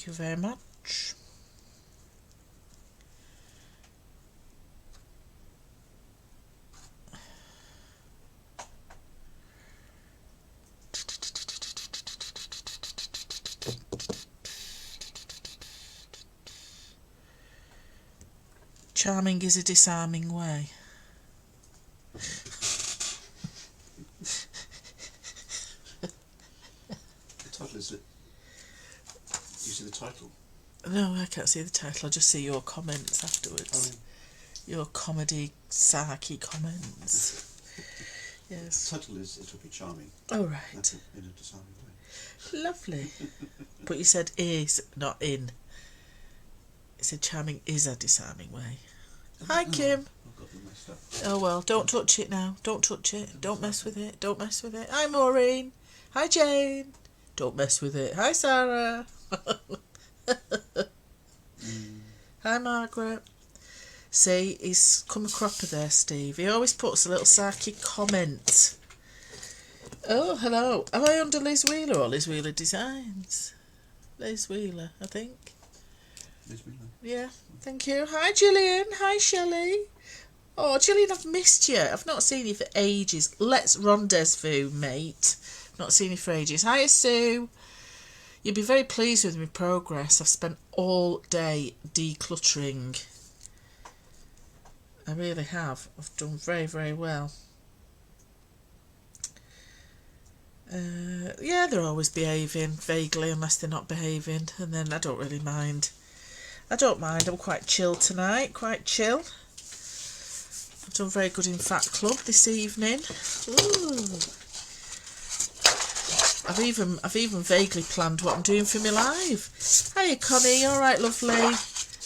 Thank you very much. Charming is a disarming way. The title is it? Do you see the title? No, I can't see the title. I just see your comments afterwards. Your comedy, sarky comments. Yes. The title is It'll Be Charming. Oh, right. In a disarming way. Lovely. But you said is, not in. You said charming is a disarming way. Hi, Kim. I've got them messed up. Oh, well, don't touch it now. Don't touch it. Don't mess with it. Don't mess with it. Hi, Maureen. Hi, Jane. Don't mess with it. Hi, Sarah. Hi, Margaret. See, he's come a cropper there, Steve. He always puts a little sarky comment. Oh, hello. Am I under Liz Wheeler or Liz Wheeler Designs? Liz Wheeler, I think. Liz Wheeler. Yeah, thank you. Hi, Gillian. Hi, Shelley. Oh, Gillian, I've missed you. I've not seen you for ages. Let's rendezvous, mate. Not seen you for ages. Hi, Sue. You'll be very pleased with my progress. I've spent all day decluttering. I really have. I've done very, very well. Yeah, they're always behaving vaguely unless they're not behaving, and then I don't really mind. I don't mind. I'm quite chill tonight. Quite chill. I've done very good in Fat Club this evening. Ooh. I've even vaguely planned what I'm doing for my live. Hiya, Connie. All right, lovely.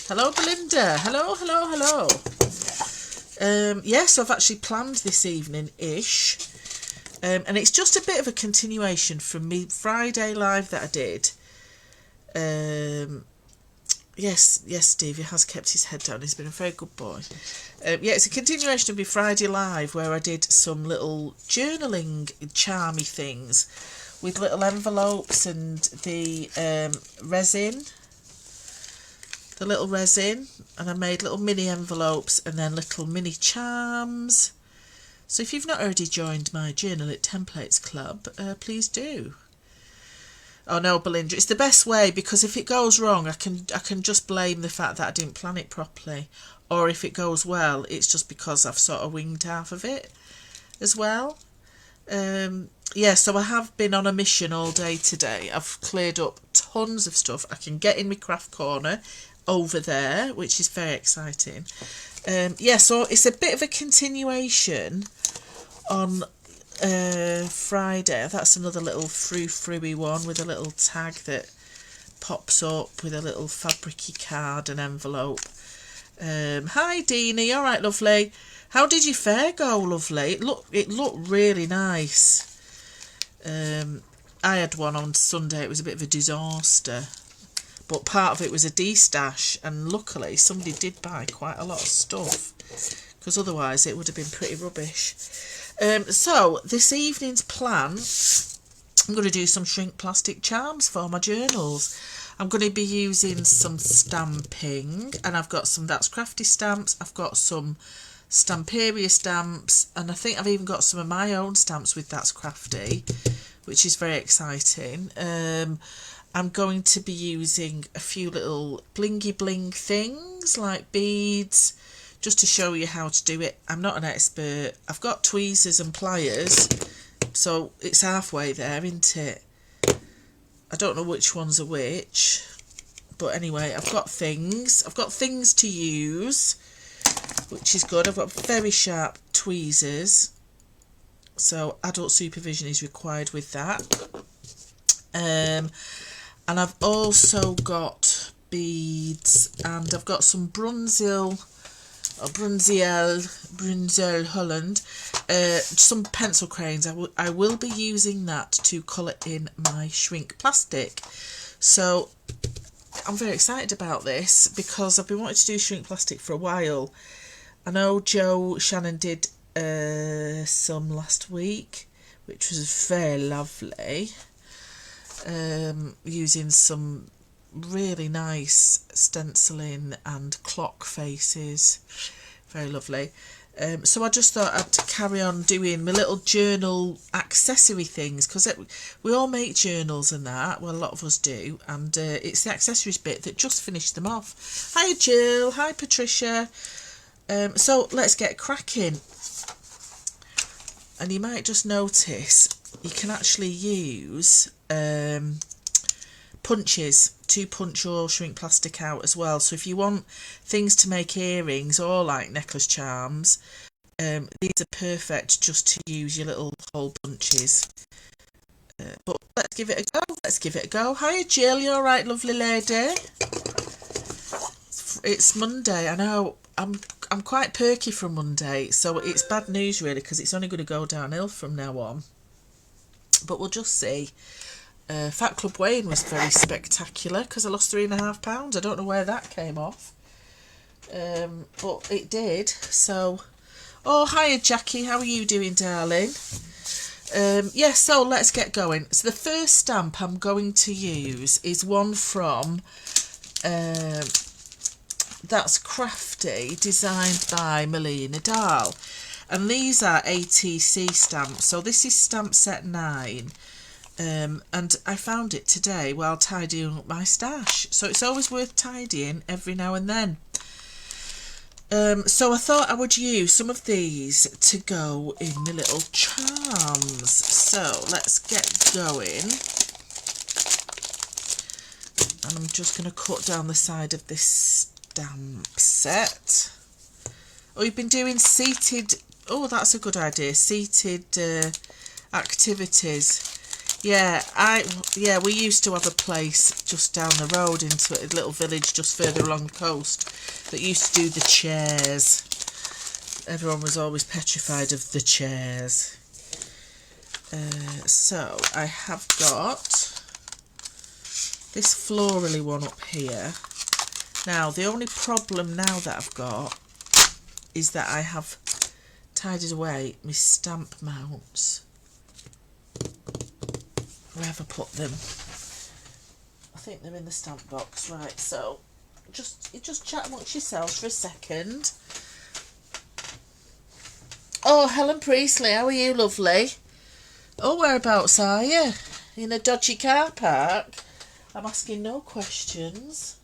Hello, Belinda. Hello, hello, hello. Yes, I've actually planned this evening-ish. And it's just a bit of a continuation from me Friday live that I did. Yes, Stevie has kept his head down. He's been a very good boy. Yeah, it's a continuation of my Friday live where I did some little journaling charmy things with little envelopes and the resin. The little resin. And I made little mini envelopes and then little mini charms. So if you've not already joined my Journal It Templates Club, please do. Oh no, Belinda, it's the best way because if it goes wrong, I can just blame the fact that I didn't plan it properly. Or if it goes well, it's just because I've sort of winged half of it as well. Yeah, so I have been on a mission all day today. I've cleared up tons of stuff. I can get in my craft corner over there, which is very exciting. Yeah, so it's a bit of a continuation on Friday. That's another little frou-frou-y one with a little tag that pops up with a little fabric-y card and envelope. Hi, Deanie. All right, lovely. How did your fair go, lovely? It looked really nice. I had one on Sunday. It was a bit of a disaster. But part of it was a de-stash, and luckily somebody did buy quite a lot of stuff, because otherwise it would have been pretty rubbish. So this evening's plan, I'm going to do some shrink plastic charms for my journals. I'm going to be using some stamping, and I've got some That's Crafty stamps, I've got some Stamperia stamps, and I think I've even got some of my own stamps with That's Crafty, which is very exciting. I'm going to be using a few little blingy bling things like beads just to show you how to do it. I'm not an expert. I've got tweezers and pliers, so it's halfway there, isn't it? I don't know which ones are which, but anyway, I've got things to use, which is good. I've got very sharp tweezers, so adult supervision is required with that. And I've also got beads, and I've got some Brunzel Holland, some pencil crayons. I will be using that to colour in my shrink plastic. So I'm very excited about this because I've been wanting to do shrink plastic for a while. I know Joe Shannon did some last week, which was very lovely. Using some really nice stenciling and clock faces. Very lovely. So I just thought I'd carry on doing my little journal accessory things, because we all make journals and that, well, a lot of us do, and it's the accessories bit that just finished them off. Hi Jill, hi Patricia. So let's get cracking. And you might just notice you can actually use punches to punch your shrink plastic out as well. So if you want things to make earrings or like necklace charms, these are perfect just to use your little hole punches. But let's give it a go. Hiya Jill, you alright, lovely lady? It's Monday. I know I'm quite perky from Monday, so it's bad news really, because it's only going to go downhill from now on. But we'll just see. Fat Club weighing was very spectacular because I lost £3.5. I don't know where that came off, but it did. So, oh hiya Jackie, how are you doing, darling? Yeah, so let's get going. So the first stamp I'm going to use is one from that's Crafty, designed by Melina Dahl, and these are ATC stamps. So this is stamp set 9. And I found it today while tidying up my stash, so it's always worth tidying every now and then. So I thought I would use some of these to go in my little charms. So let's get going. And I'm just going to cut down the side of this stamp set. Oh, you've been doing seated, oh that's a good idea, seated activities. Yeah, we used to have a place just down the road into a little village just further along the coast that used to do the chairs. Everyone was always petrified of the chairs. So I have got this florally one up here. Now the only problem now that I've got is that I have tidied away my stamp mounts. Where have I put them? I think they're in the stamp box. Right, so just chat amongst yourselves for a second. Oh, Helen Priestley, how are you, lovely? Oh, whereabouts are you? In a dodgy car park? I'm asking no questions.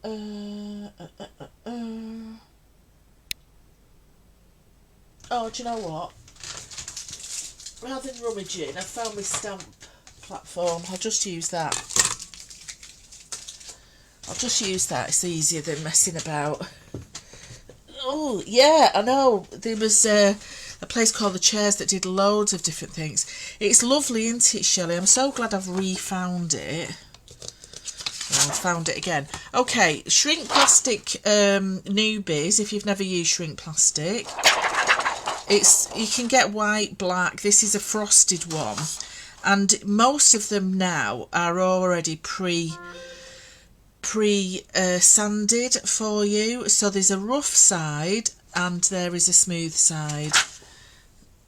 Oh, do you know what? Rather than rummaging, I found my stamp platform. I'll just use that. It's easier than messing about. Oh, yeah, I know. There was a place called The Chairs that did loads of different things. It's lovely, isn't it, Shelley? I'm so glad I've re-found it. I found it again. Okay, shrink plastic newbies, if you've never used shrink plastic. You can get white, black. This is a frosted one, and most of them now are already sanded for you. So there's a rough side and there is a smooth side.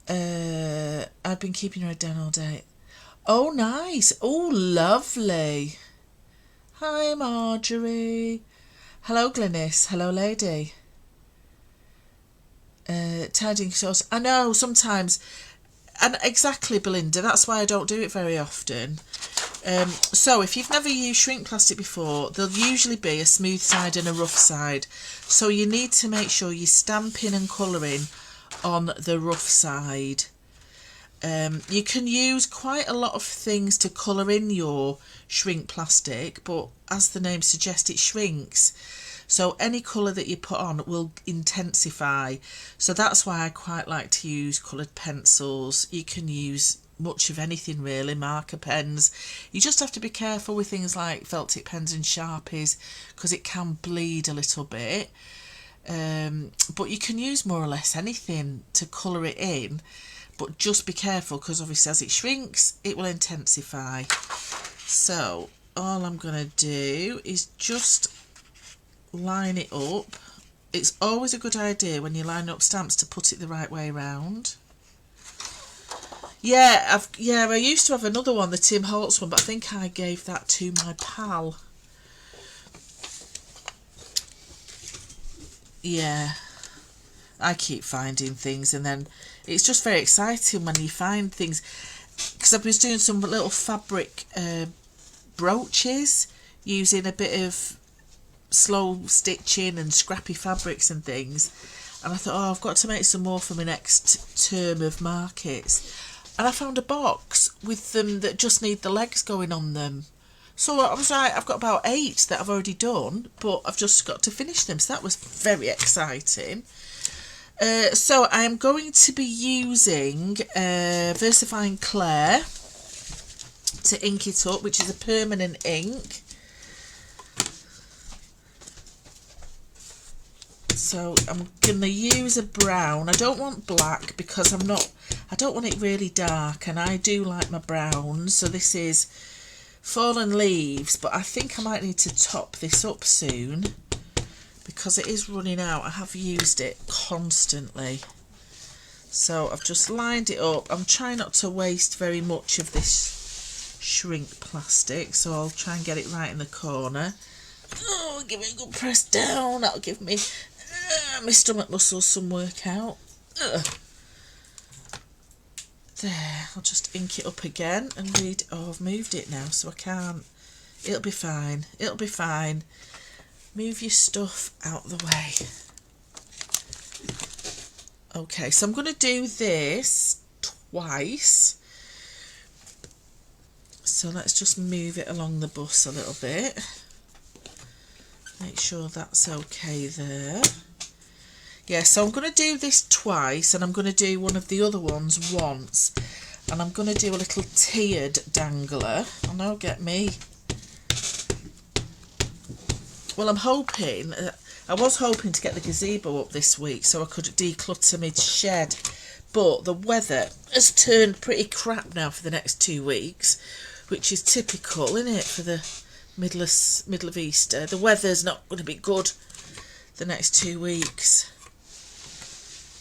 I've been keeping your head down all day. Oh, nice. Oh, lovely. Hi, Marjorie. Hello, Glynis. Hello, lady. Tidying sauce. I know sometimes, and exactly, Belinda, that's why I don't do it very often. So if you've never used shrink plastic before, there'll usually be a smooth side and a rough side, so you need to make sure you're stamping and colouring on the rough side. You can use quite a lot of things to colour in your shrink plastic, but as the name suggests, it shrinks. So any colour that you put on will intensify. So that's why I quite like to use coloured pencils. You can use much of anything really, marker pens. You just have to be careful with things like felt tip pens and Sharpies, because it can bleed a little bit. But you can use more or less anything to colour it in, but just be careful, because obviously as it shrinks, it will intensify. So all I'm going to do is just line it up. It's always a good idea when you line up stamps to put it the right way round. Yeah, I used to have another one, the Tim Holtz one, but I think I gave that to my pal. Yeah, I keep finding things, and then it's just very exciting when you find things. Because I was doing some little fabric brooches using a bit of slow stitching and scrappy fabrics and things, and I thought, oh, I've got to make some more for my next term of markets. And I found a box with them that just need the legs going on them. So I was like, I've got about 8 that I've already done, but I've just got to finish them. So that was very exciting. So I'm going to be using Versifying Clair to ink it up, which is a permanent ink. So I'm going to use a brown. I don't want black because I don't want it really dark, and I do like my browns. So this is Fallen Leaves, but I think I might need to top this up soon because it is running out. I have used it constantly. So I've just lined it up. I'm trying not to waste very much of this shrink plastic, so I'll try and get it right in the corner. Oh, give it a good press down. That'll give me my stomach muscles some workout. There, I'll just ink it up again and read. Oh, I've moved it now, so I can't. It'll be fine. It'll be fine. Move your stuff out the way. Okay, so I'm going to do this twice. So let's just move it along the bus a little bit. Make sure that's okay there. Yeah, so I'm going to do this twice, and I'm going to do one of the other ones once. And I'm going to do a little tiered dangler. Oh no, get me. Well, I'm hoping, I was hoping to get the gazebo up this week so I could declutter my shed. But the weather has turned pretty crap now for the next 2 weeks, which is typical, isn't it, for the middle of Easter. The weather's not going to be good the next 2 weeks.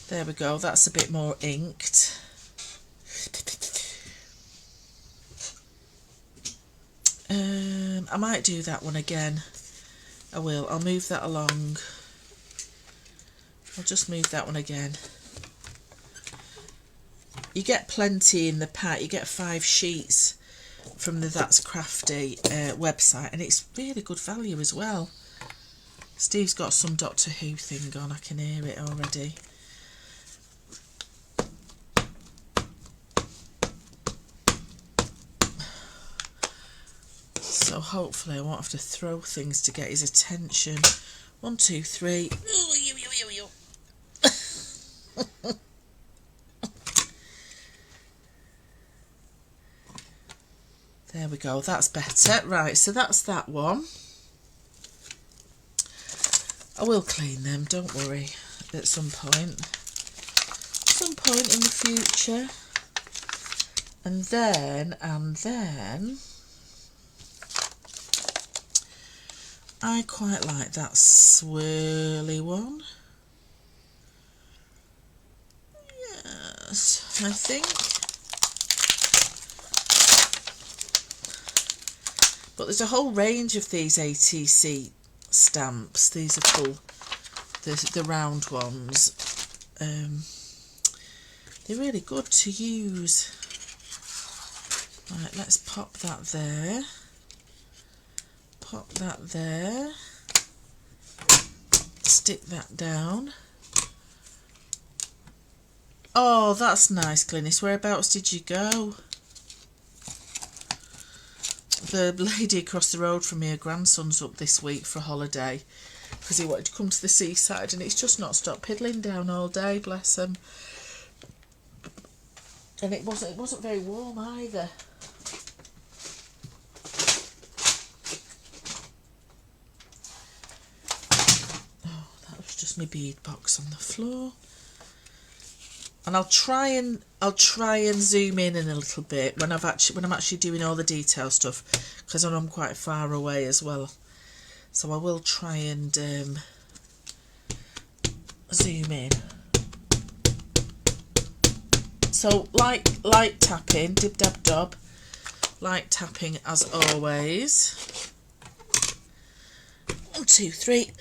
There we go, that's a bit more inked. I might do that one again. I will. I'll move that along. I'll just move that one again. You get plenty in the pack. You get 5 sheets from the That's Crafty website, and it's really good value as well. Steve's got some Doctor Who thing on. I can hear it already. So hopefully I won't have to throw things to get his attention. 1, 2, 3. There we go, that's better. Right, so that's that one. I will clean them, don't worry, at some point. Some point in the future. And then I quite like that swirly one. Yes, I think. But there's a whole range of these ATC stamps. These are full, the round ones. They're really good to use. Right, let's pop that there. Pop that there. Stick that down. Oh, that's nice, Glynis. Whereabouts did you go? The lady across the road from me, her grandson's up this week for a holiday because he wanted to come to the seaside, and it's just not stopped piddling down all day, bless him. And it wasn't very warm either. Oh, that was just my bead box on the floor. And I'll try and zoom in a little bit when I'm actually doing all the detail stuff, because I know I'm quite far away as well. So I will try and zoom in. So light tapping, dib dab dub, light tapping as always. 1, 2, 3.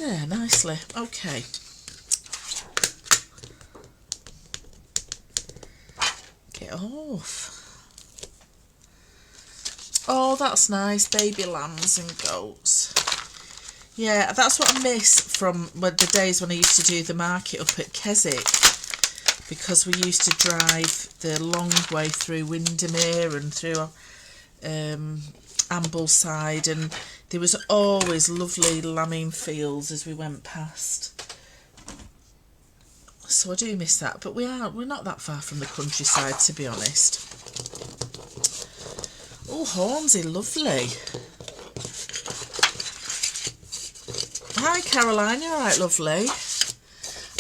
Yeah, nicely. Okay. Get off. Oh, that's nice. Baby lambs and goats. Yeah, that's what I miss from the days when I used to do the market up at Keswick, because we used to drive the long way through Windermere and through Ambleside, and there was always lovely lambing fields as we went past. So I do miss that, but we're not that far from the countryside, to be honest. Oh, Hornsey, lovely. Hi Caroline, you alright, lovely?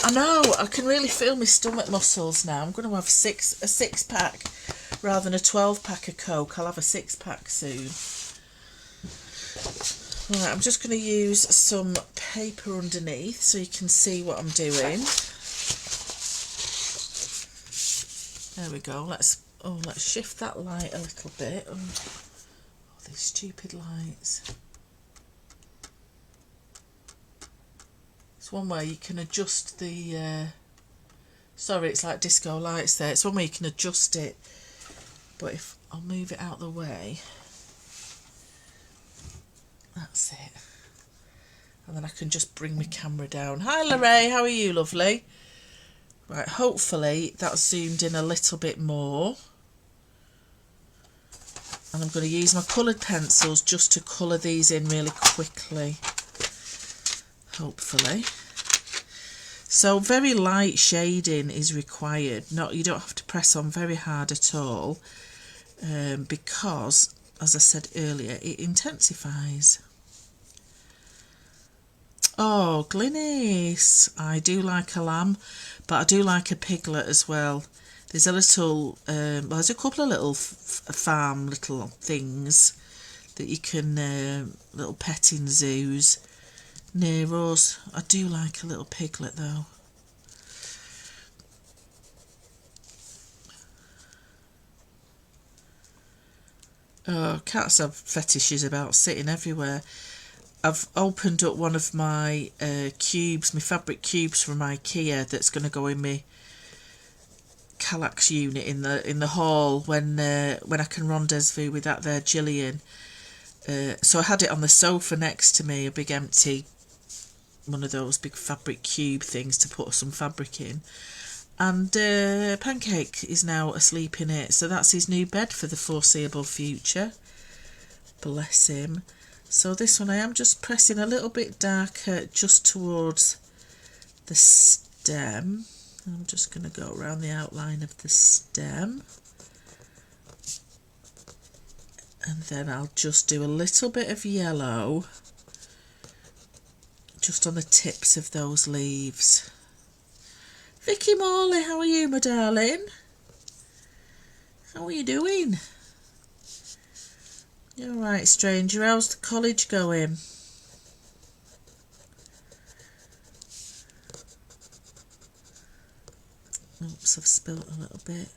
I know, I can really feel my stomach muscles now. I'm going to have a six pack rather than a 12-pack of Coke. I'll have a 6-pack soon. Right, I'm just going to use some paper underneath so you can see what I'm doing. There we go. Let's shift that light a little bit. Oh, these stupid lights. It's one way you can adjust the sorry, it's like disco lights there. It's one way you can adjust it, but if I'll move it out of the way, that's it, and then I can just bring my camera down. Hi Lorraine, how are you, lovely? Right, hopefully that's zoomed in a little bit more, and I'm going to use my coloured pencils just to colour these in really quickly, hopefully. So very light shading is required. You don't have to press on very hard at all, because, as I said earlier, it intensifies. Oh, Glynis, I do like a lamb, but I do like a piglet as well. There's a little, there's a couple of little farm little things that you can, little petting zoos near us. I do like a little piglet though. Oh, cats have fetishes about sitting everywhere. I've opened up one of my cubes, my fabric cubes from IKEA, that's going to go in my Kallax unit in the hall when I can rendezvous with that there Gillian. So I had it on the sofa next to me, a big empty one of those big fabric cube things to put some fabric in, and Pancake is now asleep in it, so that's his new bed for the foreseeable future, bless him. So this one I am just pressing a little bit darker just towards the stem. I'm just going to go around the outline of the stem, and then I'll just do a little bit of yellow just on the tips of those leaves. Vicky Morley, how are you, my darling? How are you doing? You're all right, stranger. How's the college going? Oops, I've spilt a little bit.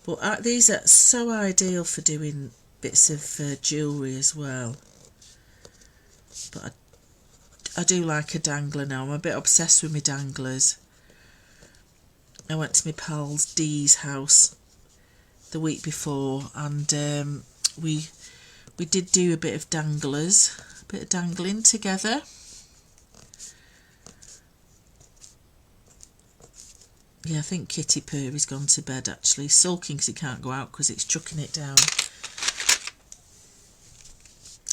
But these are so ideal for doing bits of jewellery as well. But I do like a dangler now. I'm a bit obsessed with my danglers. I went to my pal Dee's house the week before, and we did do a bit of danglers, a bit of dangling together. Yeah, I think Kitty Purry's gone to bed actually. He's sulking because he can't go out because it's chucking it down.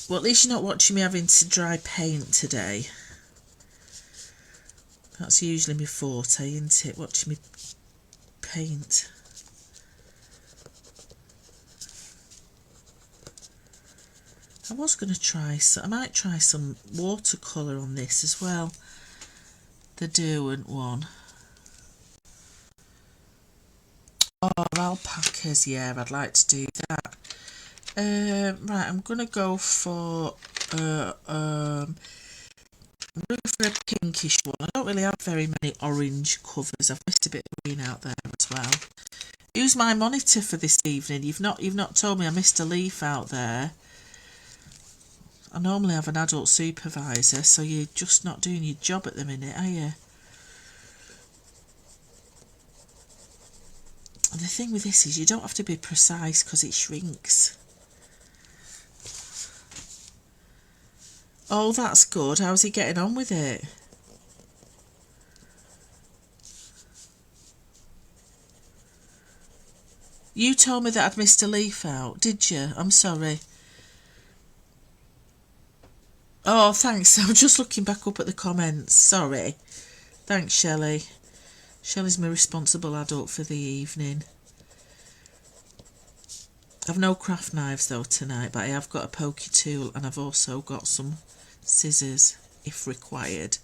Well, at least you're not watching me having to dry paint today. That's usually my forte, isn't it? Watching me paint. I was going to try, I might try some watercolour on this as well. The Derwent one. Oh, alpacas, yeah, I'd like to do that. Right, I'm going to go for I'm going for a pinkish one. I don't really have very many orange covers. I've missed a bit of green out there as well. Who's my monitor for this evening? You've not told me I missed a leaf out there. I normally have an adult supervisor, so you're just not doing your job at the minute, are you? And the thing with this is you don't have to be precise because it shrinks. Oh, that's good. How's he getting on with it? You told me that I'd missed a leaf out, did you? I'm sorry. Oh, thanks. I'm just looking back up at the comments. Sorry. Thanks, Shelley. Shelley's my responsible adult for the evening. I've no craft knives though tonight, but I have got a pokey tool and I've also got some scissors if required.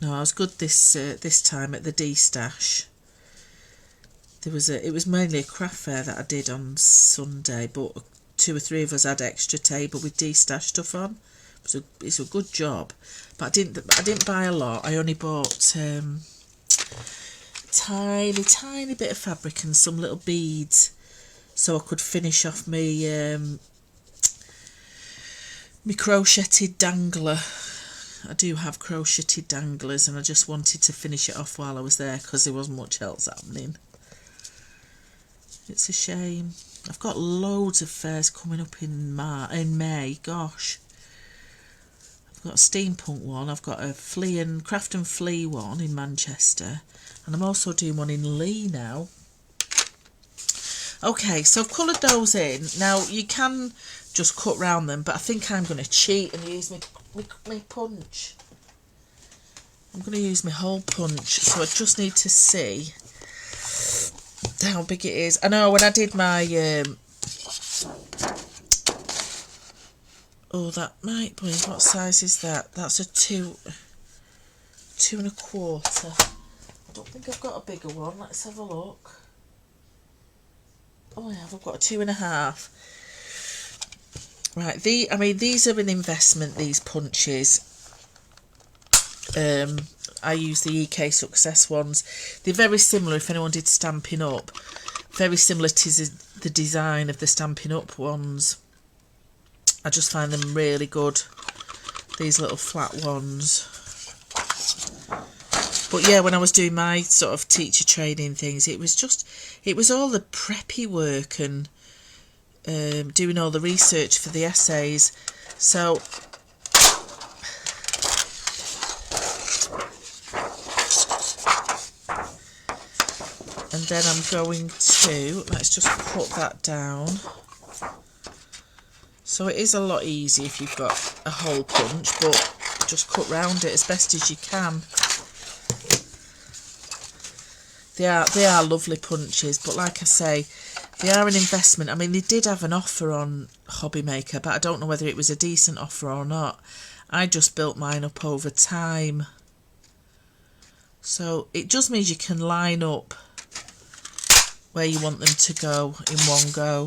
No, I was good this time at the D Stash. It was mainly a craft fair that I did on Sunday, but 2 or 3 of us had extra table with D Stash stuff on. It's a good job, but I didn't buy a lot. I only bought tiny bit of fabric and some little beads, so I could finish off my crocheted dangler. I do have crocheted danglers and I just wanted to finish it off while I was there because there wasn't much else happening. It's a shame. I've got loads of fairs coming up in May. Gosh. I've got a steampunk one. I've got a craft and flea one in Manchester. And I'm also doing one in Lee now. Okay, so I've coloured those in. Now, you can just cut round them, but I think I'm going to cheat and use my punch. I'm going to use my hole punch, so I just need to see how big it is. I know when I did my oh, that might be, what size is that? That's a 2 1/4. I don't think I've got a bigger one. Let's have a look. Oh yeah, I've got a 2 1/2. Right, these are an investment, these punches. I use the EK Success ones. They're very similar, if anyone did Stampin' Up. Very similar to the design of the Stampin' Up ones. I just find them really good, these little flat ones. But yeah, when I was doing my sort of teacher training things, it was all the preppy work and doing all the research for the essays. So and then I'm going to, let's just put that down. So it is a lot easier if you've got a hole punch, but just cut round it as best as you can. They are lovely punches, but like I say, they are an investment. I mean, they did have an offer on Hobby Maker, but I don't know whether it was a decent offer or not. I just built mine up over time. So it just means you can line up where you want them to go in one go.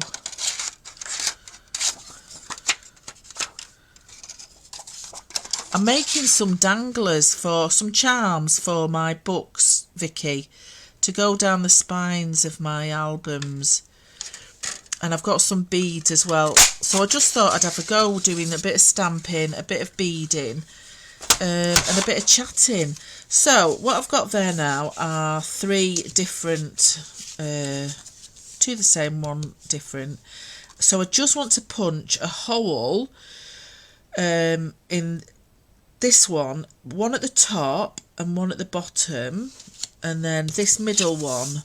I'm making some danglers for some charms for my books, Vicky, to go down the spines of my albums. And I've got some beads as well. So I just thought I'd have a go doing a bit of stamping, a bit of beading, and a bit of chatting. So what I've got there now are 3 different, 2 the same, 1 different. So I just want to punch a hole in this one at the top and 1 at the bottom, and then this middle one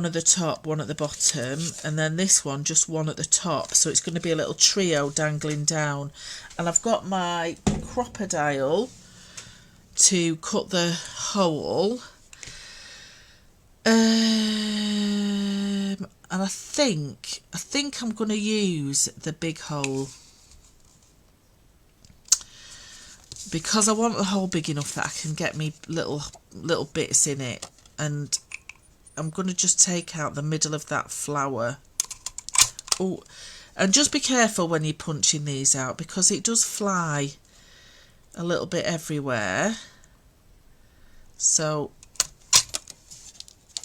at the top, 1 at the bottom, and then this one just 1 at the top. So it's going to be a little trio dangling down. And I've got my crocodile to cut the hole. And I think I'm going to use the big hole, because I want the hole big enough that I can get me little bits in it. And I'm going to just take out the middle of that flower. Oh, and just be careful when you're punching these out, because it does fly a little bit everywhere. So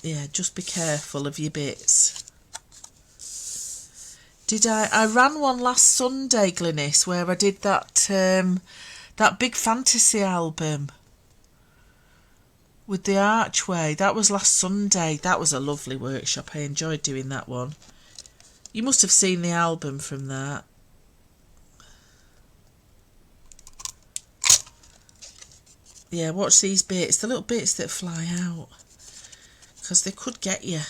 yeah, just be careful of your bits. I ran one last Sunday, Glynis, where I did that that big fantasy album with the archway. That was last Sunday. That was a lovely workshop. I enjoyed doing that one. You must have seen the album from that. Yeah, watch these bits, the little bits that fly out, because they could get you.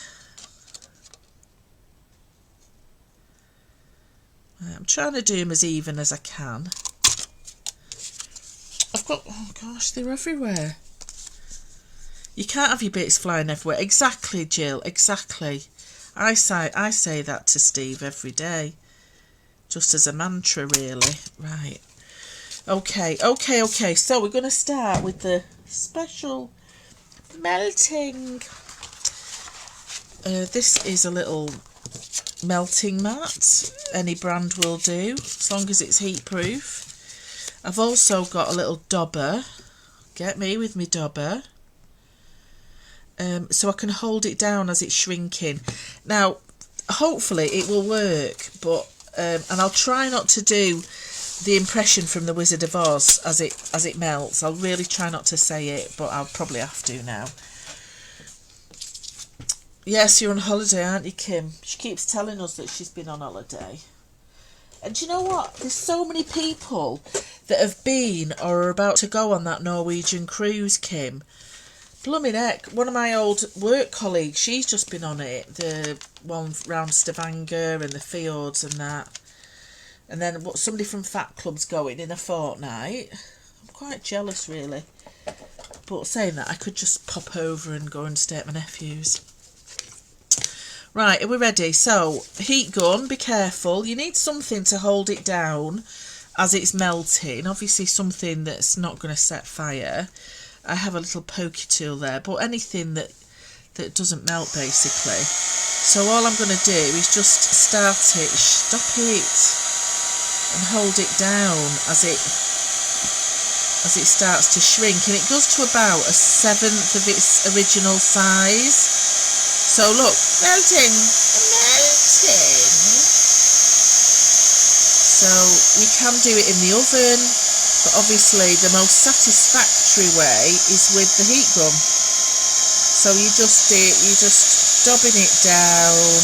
Right, I'm trying to do them as even as I can. Oh gosh, they're everywhere. You can't have your bits flying everywhere. Exactly, Jill, exactly. I say that to Steve every day, just as a mantra, really. Right. Okay. So we're going to start with the special melting. This is a little melting mat. Any brand will do, as long as it's heat proof. I've also got a little dauber. Get me with me dauber. So I can hold it down as it's shrinking. Now, hopefully it will work, but and I'll try not to do the impression from the Wizard of Oz as it melts. I'll really try not to say it, but I'll probably have to now. Yes, you're on holiday, aren't you, Kim? She keeps telling us that she's been on holiday. And do you know what? There's so many people that have been or are about to go on that Norwegian cruise, Kim. Blooming heck, one of my old work colleagues, she's just been on it, the one round Stavanger and the fjords and that. And then somebody from Fat Club's going in a fortnight. I'm quite jealous, really. But saying that, I could just pop over and go and stay at my nephew's. Right, are we ready? So, heat gun, be careful. You need something to hold it down as it's melting. Obviously something that's not going to set fire. I have a little pokey tool there, but anything that doesn't melt, basically. So all I'm going to do is just start it, stop it, and hold it down as it starts to shrink. And it goes to about 1/7 of its original size. So look, melting. So you can do it in the oven, but obviously the most satisfactory way is with the heat gun. So you're just dobbing it down,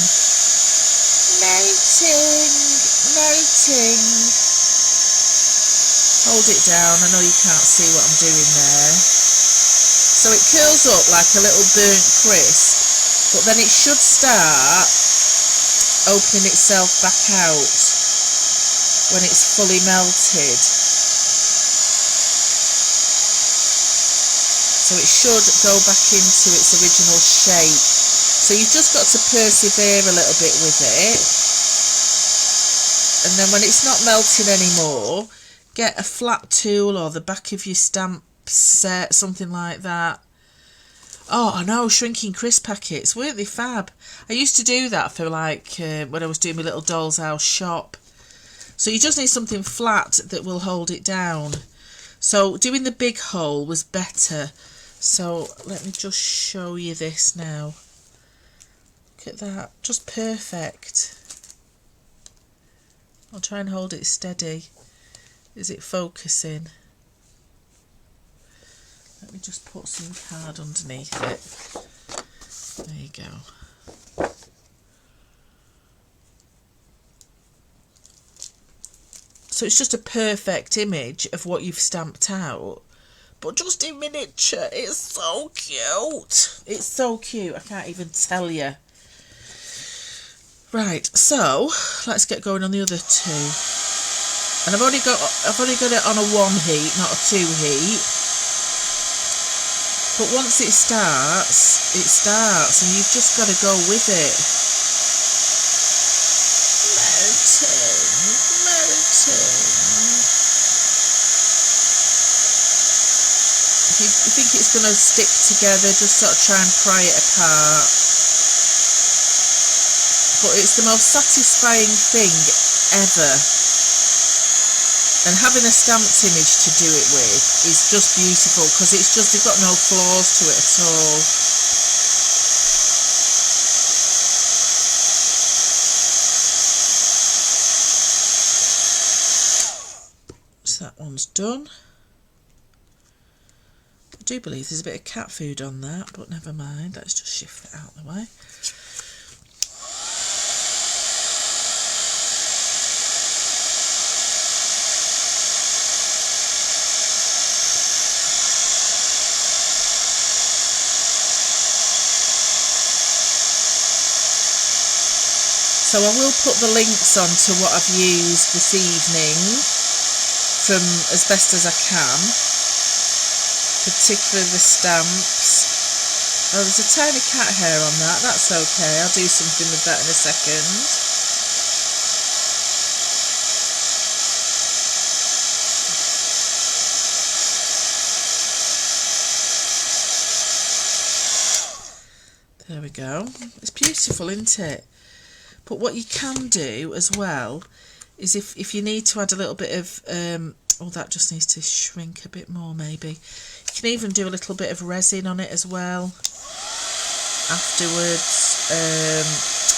melting. Hold it down. I know you can't see what I'm doing there. So it curls up like a little burnt crisp. But then it should start opening itself back out when it's fully melted. So it should go back into its original shape. So you've just got to persevere a little bit with it. And then when it's not melting anymore, get a flat tool or the back of your stamp set, something like that. Oh, I know, shrinking crisp packets, weren't they fab? I used to do that for when I was doing my little doll's house shop. So you just need something flat that will hold it down. So doing the big hole was better. So let me just show you this now. Look at that, just perfect. I'll try and hold it steady. Is it focusing? Let me just put some card underneath it. There you go. So it's just a perfect image of what you've stamped out, but just in miniature. It's so cute. It's so cute. I can't even tell you. Right, so let's get going on the other two. And I've only got it on a 1 heat, not a 2 heat. But once it starts, and you've just got to go with it. you think it's going to stick together, just sort of try and pry it apart. But it's the most satisfying thing ever. And having a stamped image to do it with is just beautiful, because it's just, you've got no flaws to it at all. So that one's done. I do believe there's a bit of cat food on that, but never mind, let's just shift it out of the way. So I will put the links on to what I've used this evening from as best as I can, particularly the stamps. Oh, there's a tiny cat hair on that, that's okay, I'll do something with that in a second. There we go, it's beautiful, isn't it? But what you can do as well is if you need to add a little bit of, oh, that just needs to shrink a bit more maybe. You can even do a little bit of resin on it as well afterwards.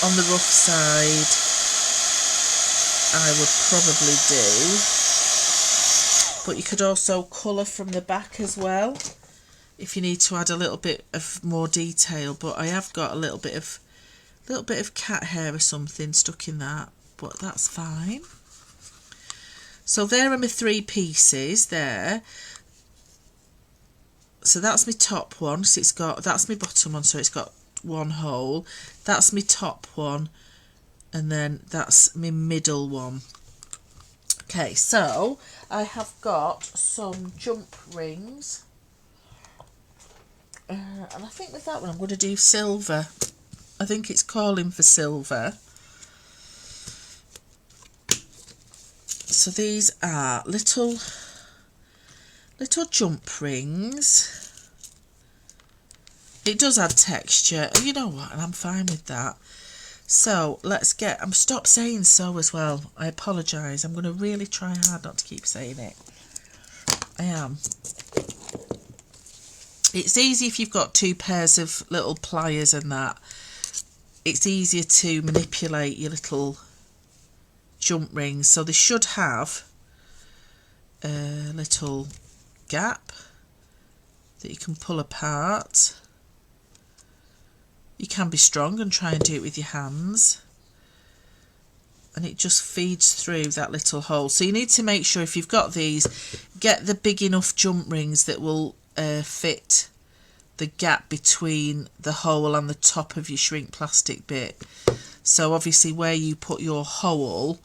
On the rough side, I would probably do. But you could also colour from the back as well if you need to add a little bit of more detail. But I have got a little bit of cat hair or something stuck in that, but that's fine. So there are my 3 pieces there. So that's my top one, so it's got, that's my bottom one, so it's got 1 hole. That's my top one, and then that's my middle one. Okay, so I have got some jump rings, and I think with that one I'm going to do silver. I think it's calling for silver. So these are little jump rings. It does add texture, and you know what, and I'm fine with that. So let's get, stop saying so as well, I apologise, I'm going to really try hard not to keep saying it. I am. It's easy if you've got 2 pairs of little pliers and that. It's easier to manipulate your little jump rings. So they should have a little gap that you can pull apart. You can be strong and try and do it with your hands, and it just feeds through that little hole. So you need to make sure, if you've got these, get the big enough jump rings that will fit the gap between the hole and the top of your shrink plastic bit. So obviously where you put your hole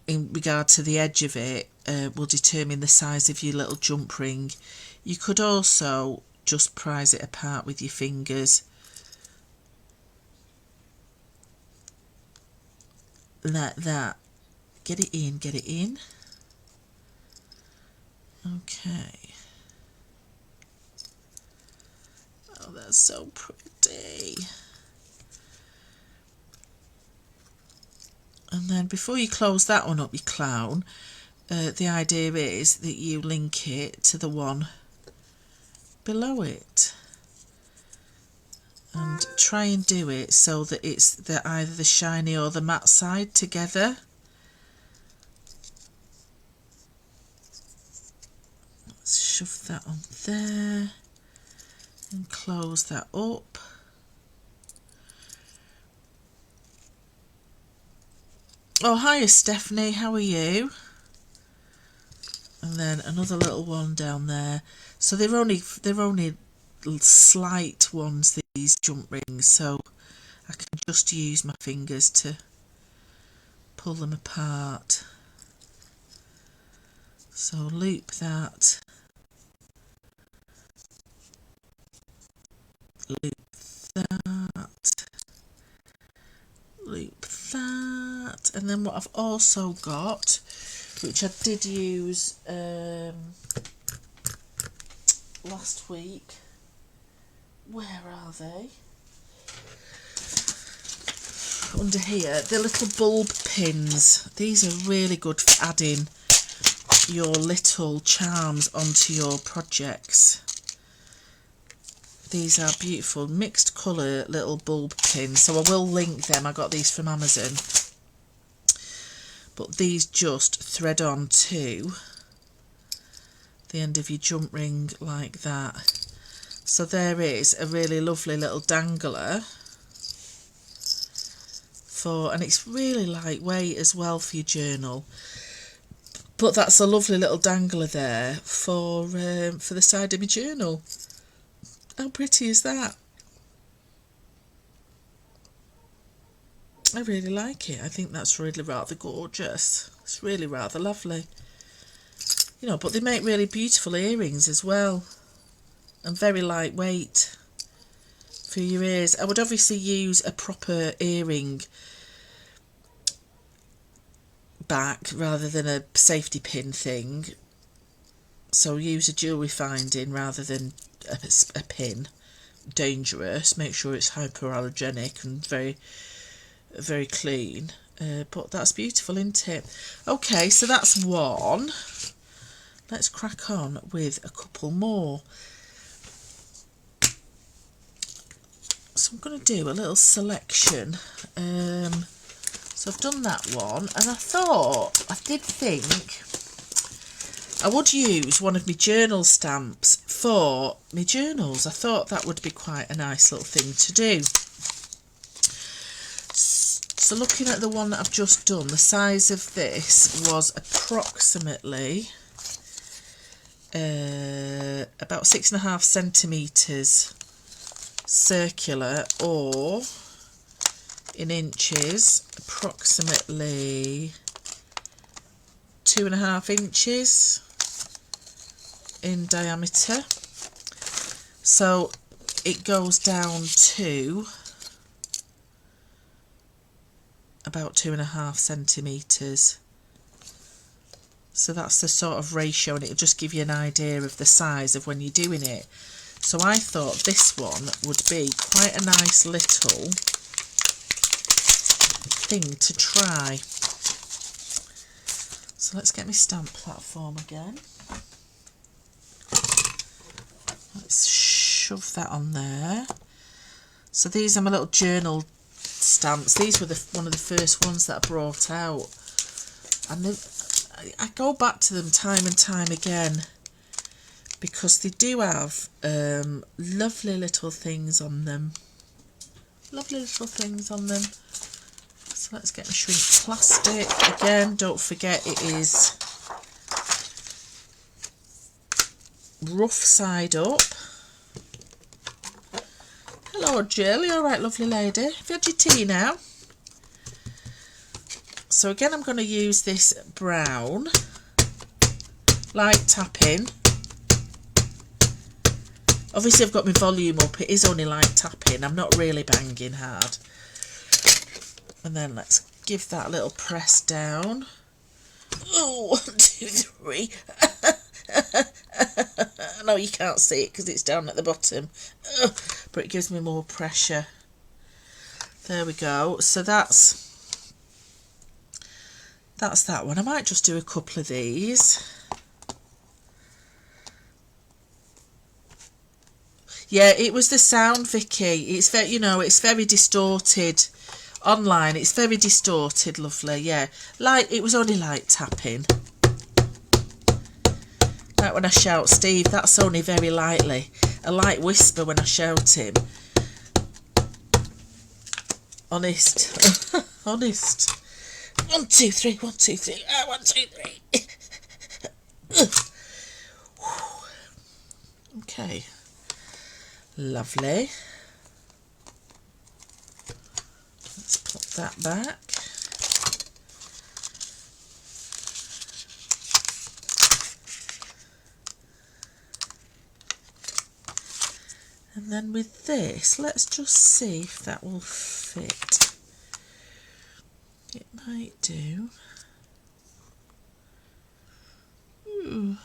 in regard to the edge of it will determine the size of your little jump ring. You could also just prise it apart with your fingers like that. Get it in, get it in. Okay. Oh, that's so pretty. And then before you close that one up, you clown, the idea is that you link it to the one below it. And try and do it so that it's either the shiny or the matte side together. Let's shove that on there and close that up. Oh, hiya Stephanie, how are you? And then another little one down there. So they're only slight ones, these jump rings, so I can just use my fingers to pull them apart. So loop that, loop that, loop that, and then what I've also got, which I did use last week. Where are they? Under here, the little bulb pins. These are really good for adding your little charms onto your projects. These are beautiful mixed colour little bulb pins, so I will link them. I got these from Amazon, but these just thread on to the end of your jump ring like that. So there is a really lovely little dangler for, and it's really lightweight as well for your journal. But that's a lovely little dangler there for the side of my journal. How pretty is that? I really like it. I think that's really rather gorgeous. It's really rather lovely. You know, but they make really beautiful earrings as well. And very lightweight for your ears. I would obviously use a proper earring back rather than a safety pin thing. So use a jewellery finding rather than a pin. Dangerous. Make sure it's hypoallergenic and very, very clean. But that's beautiful, isn't it? Okay, so that's one. Let's crack on with a couple more. So I'm going to do a little selection. So I've done that one, and I did think I would use one of my journal stamps for my journals. I thought that would be quite a nice little thing to do. So looking at the one that I've just done, the size of this was approximately about 6.5 centimetres circular, or in inches approximately 2.5 inches in diameter. So it goes down to about 2.5 centimetres. So that's the sort of ratio, and it'll just give you an idea of the size of when you're doing it. So I thought this one would be quite a nice little thing to try. So let's get my stamp platform again. Let's shove that on there. So these are my little journal stamps. These were one of the first ones that I brought out. And I go back to them time and time again, because they do have lovely little things on them. Lovely little things on them. So let's get my shrink plastic. Again, don't forget it is rough side up. Hello Jill, you alright lovely lady? Have you had your tea now? So again, I'm going to use this brown, light tapping. Obviously I've got my volume up, it is only light tapping, I'm not really banging hard. And then let's give that a little press down. Oh, 1, 2, 3. I know you can't see it because it's down at the bottom, but it gives me more pressure. There we go. So that's that one. I might just do a couple of these. Yeah, it was the sound, Vicky. It's very, you know, it's very distorted online. It's very distorted, lovely. Yeah, it was only light tapping. Like when I shout, Steve, that's only very lightly. A light whisper when I shout him. Honest. Honest. 1, 2, 3, 1, 2, 3. 1, 2, 3. Okay. Lovely. Let's pop that back. And then with this, let's just see if that will fit. It might do. Ooh.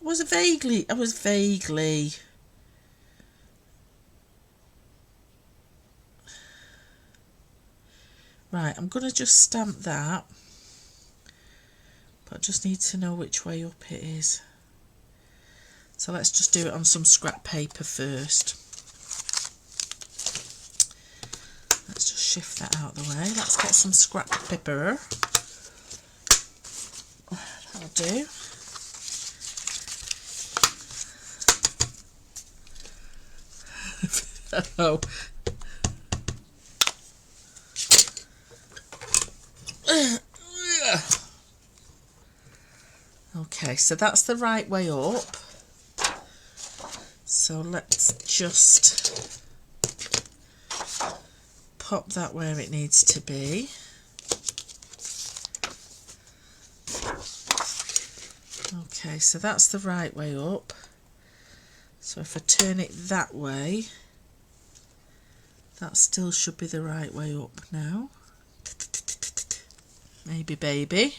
I was vaguely. Right, I'm going to just stamp that. But I just need to know which way up it is. So let's just do it on some scrap paper first. Let's just shift that out of the way. Let's get some scrap paper. That'll do. Oh. Okay, so that's the right way up. So let's just pop that where it needs to be. Okay, so that's the right way up. So if I turn it that way, that still should be the right way up now. Maybe, baby.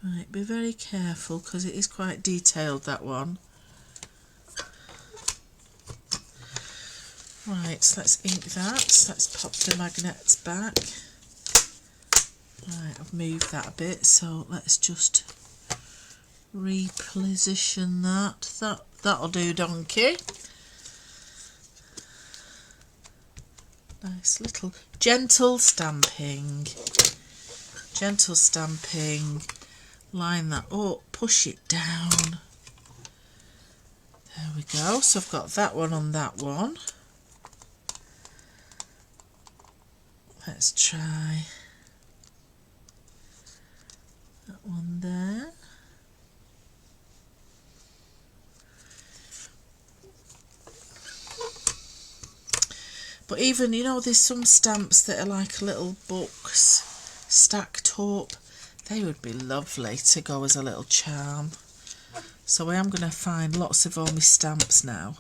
Right, be very careful because it is quite detailed, that one. Right, so let's ink that. Let's pop the magnets back. Right, I've moved that a bit, so let's just reposition that. That'll do, donkey. Nice little gentle stamping. Gentle stamping. Line that up, push it down. There we go. So I've got that one on that one. Let's try that one there. But even, you know, there's some stamps that are like little books stacked up. They would be lovely to go as a little charm. So I am going to find lots of all my stamps now.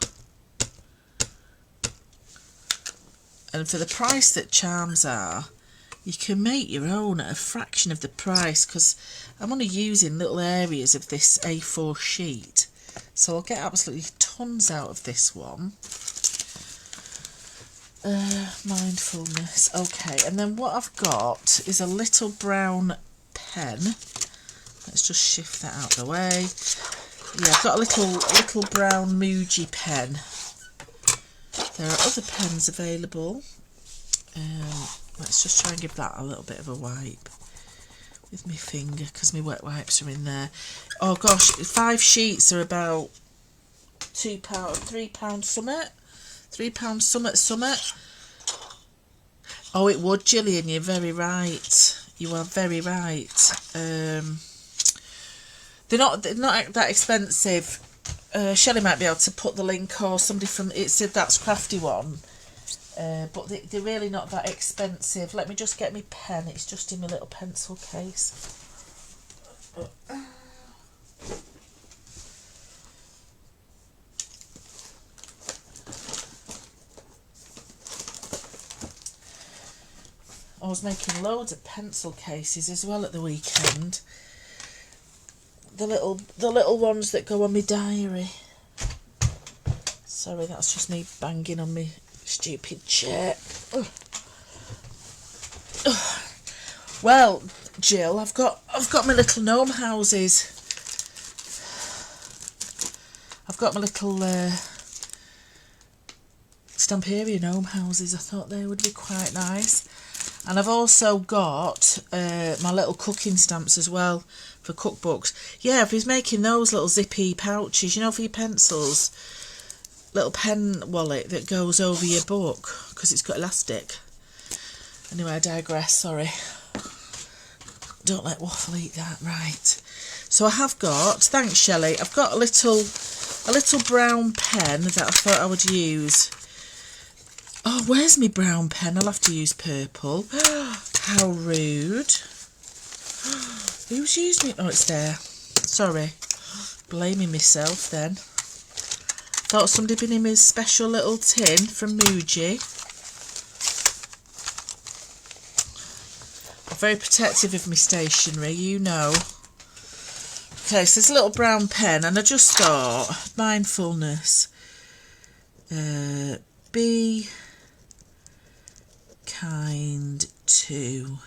And for the price that charms are, you can make your own at a fraction of the price, because I'm only using little areas of this A4 sheet. So I'll get absolutely tons out of this one. Mindfulness. Okay, and then what I've got is a little brown pen. Let's just shift that out of the way. Yeah, I've got a little brown Muji pen. There are other pens available. Let's just try and give that a little bit of a wipe with my finger, because my wet wipes are in there. Oh gosh, 5 sheets are about £2, £3 summit. £3 summit. Oh, it would, Gillian, you're very right. You are very right. They're not that expensive. Shelley might be able to put the link, or somebody from that's Crafty one. But they're really not that expensive. Let me just get my pen. It's just in my little pencil case. I was making loads of pencil cases as well at the weekend. The little ones that go on my diary. Sorry, that's just me banging on my stupid chair. Ugh. Ugh. Well, Jill, I've got my little gnome houses. I've got my little Stamperia gnome houses. I thought they would be quite nice. And I've also got my little cooking stamps as well for cookbooks. Yeah, if he's making those little zippy pouches, you know, for your pencils. Little pen wallet that goes over your book because it's got elastic. Anyway, I digress, sorry. Don't let waffle eat that, right. So I have got, thanks Shelley, I've got a little brown pen that I thought I would use. Oh, where's my brown pen? I'll have to use purple. How rude. Who's using it? Oh, it's there. Sorry. Blaming myself then. Thought somebody been in his special little tin from Muji. I'm very protective of my stationery, you know. Okay, so there's a little brown pen, and I just thought, mindfulness. Be kind to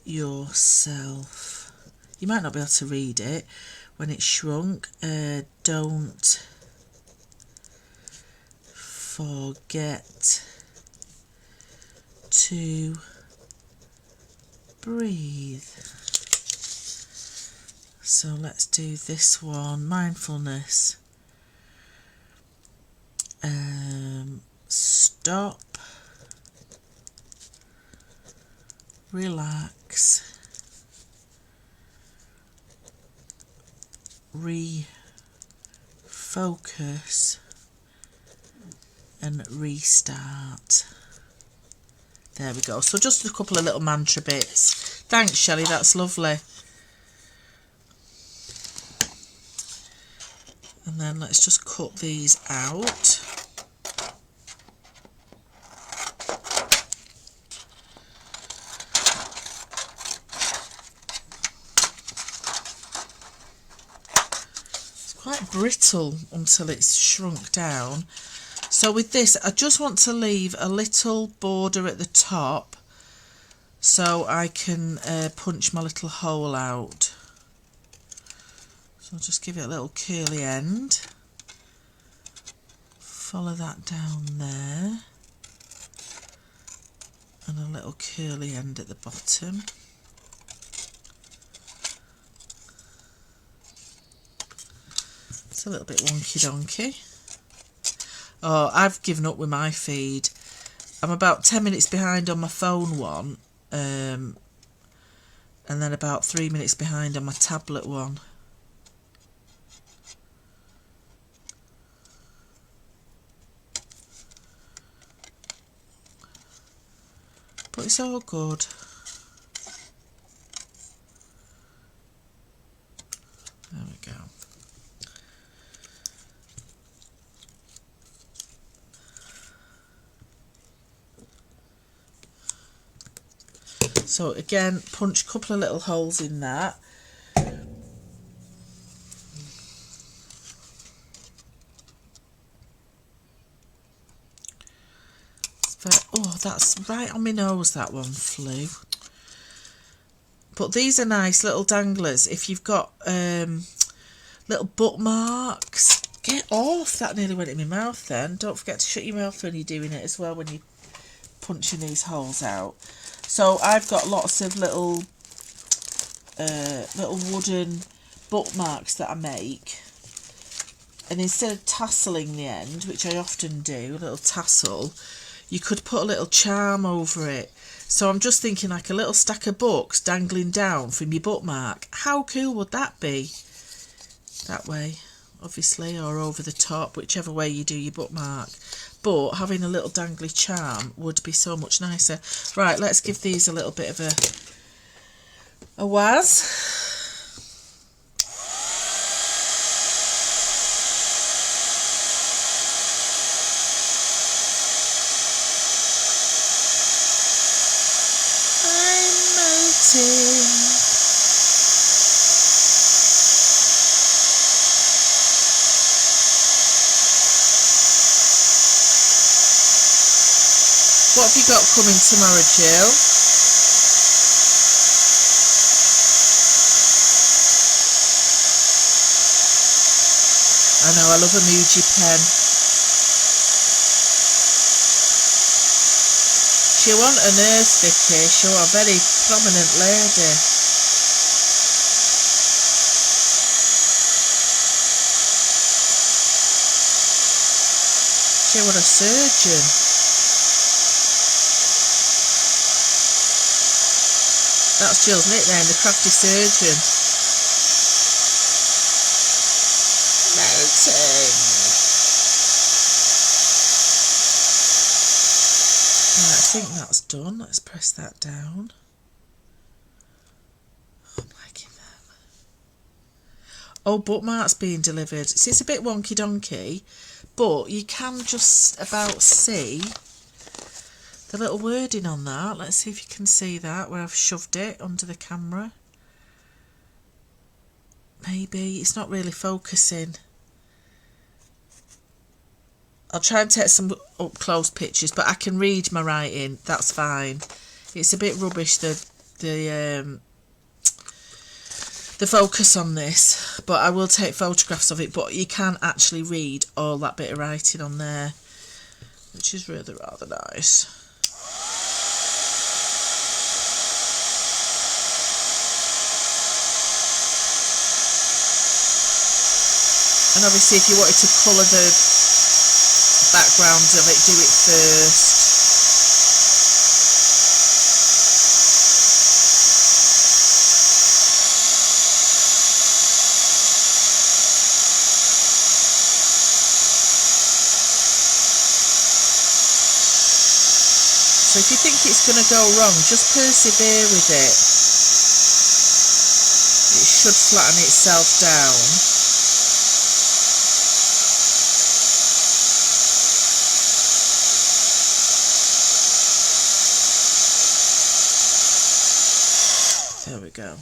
yourself. You might not be able to read it when it's shrunk. Don't forget to breathe. So let's do this one, mindfulness. Stop, relax, refocus, and restart. There we go. So just a couple of little mantra bits. Thanks, Shelley, that's lovely. And then let's just cut these out. It's quite brittle until it's shrunk down. So with this, I just want to leave a little border at the top so I can punch my little hole out. So I'll just give it a little curly end. Follow that down there. And a little curly end at the bottom. It's a little bit wonky donkey. Oh, I've given up with my feed. I'm about 10 minutes behind on my phone one. And then about 3 minutes behind on my tablet one. But it's all good. There we go. So again, punch a couple of little holes in that. Oh, that's right on my nose, that one flew. But these are nice little danglers. If you've got little bookmarks, get off. That nearly went in my mouth then. Don't forget to shut your mouth when you're doing it as well, when you're punching these holes out. So I've got lots of little wooden bookmarks that I make. And instead of tasseling the end, which I often do, a little tassel, you could put a little charm over it. So I'm just thinking like a little stack of books dangling down from your bookmark. How cool would that be? That way, obviously, or over the top, whichever way you do your bookmark. But having a little dangly charm would be so much nicer. Right, let's give these a little bit of a waz. What have you got coming tomorrow, Jill? I know, I love a Muji pen. She want a nurse, Vicky. She's a very prominent lady. She want a surgeon. That's Jill's nickname, the Crafty Surgeon. Melting. Right, I think that's done. Let's press that down. Oh, I'm liking that. Oh, bookmarks being delivered. See, it's a bit wonky donkey, but you can just about see the little wording on that. Let's see if you can see that where I've shoved it under the camera. Maybe it's not really focusing. I'll try and take some up close pictures, but I can read my writing. That's fine. It's a bit rubbish the focus on this, but I will take photographs of it. But you can actually read all that bit of writing on there, which is rather nice. And obviously, if you wanted to colour the background of it, do it first. So if you think it's going to go wrong, just persevere with it. It should flatten itself down. There we go.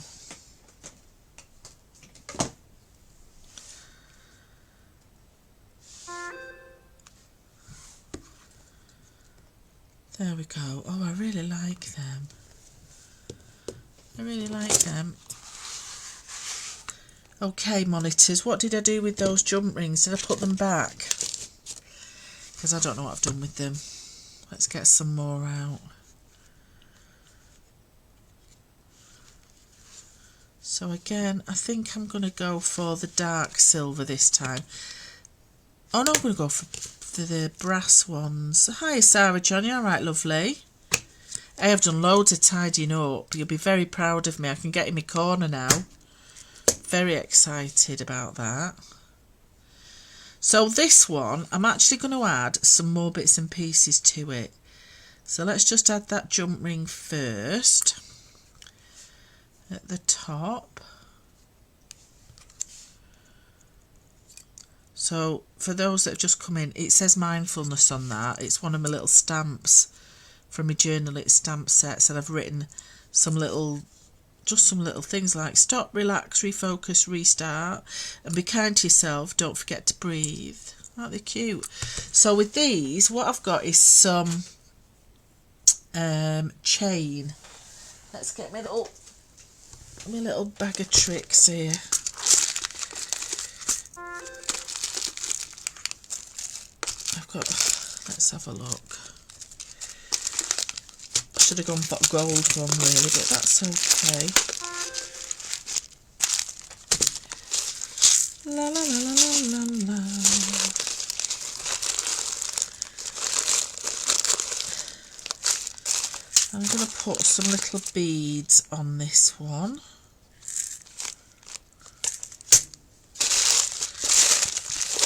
There we go. Oh, I really like them. I really like them. Okay, monitors, what did I do with those jump rings? Did I put them back? Because I don't know what I've done with them. Let's get some more out. So again, I think I'm going to go for the dark silver this time. Oh no, I'm going to go for the brass ones. Hi Sarah John, you alright lovely? I have done loads of tidying up. You'll be very proud of me. I can get in my corner now. Very excited about that. So this one, I'm actually going to add some more bits and pieces to it. So let's just add that jump ring first. At the top. So for those that have just come in, it says mindfulness on that. It's one of my little stamps from my journal. It's stamp sets, and I've written some little things like stop, relax, refocus, restart, and be kind to yourself. Don't forget to breathe. Aren't they cute? So with these, what I've got is some chain. Let's get my little bag of tricks here. Let's have a look. I should have gone for a gold one really, but that's okay. La la la la la la. I'm going to put some little beads on this one.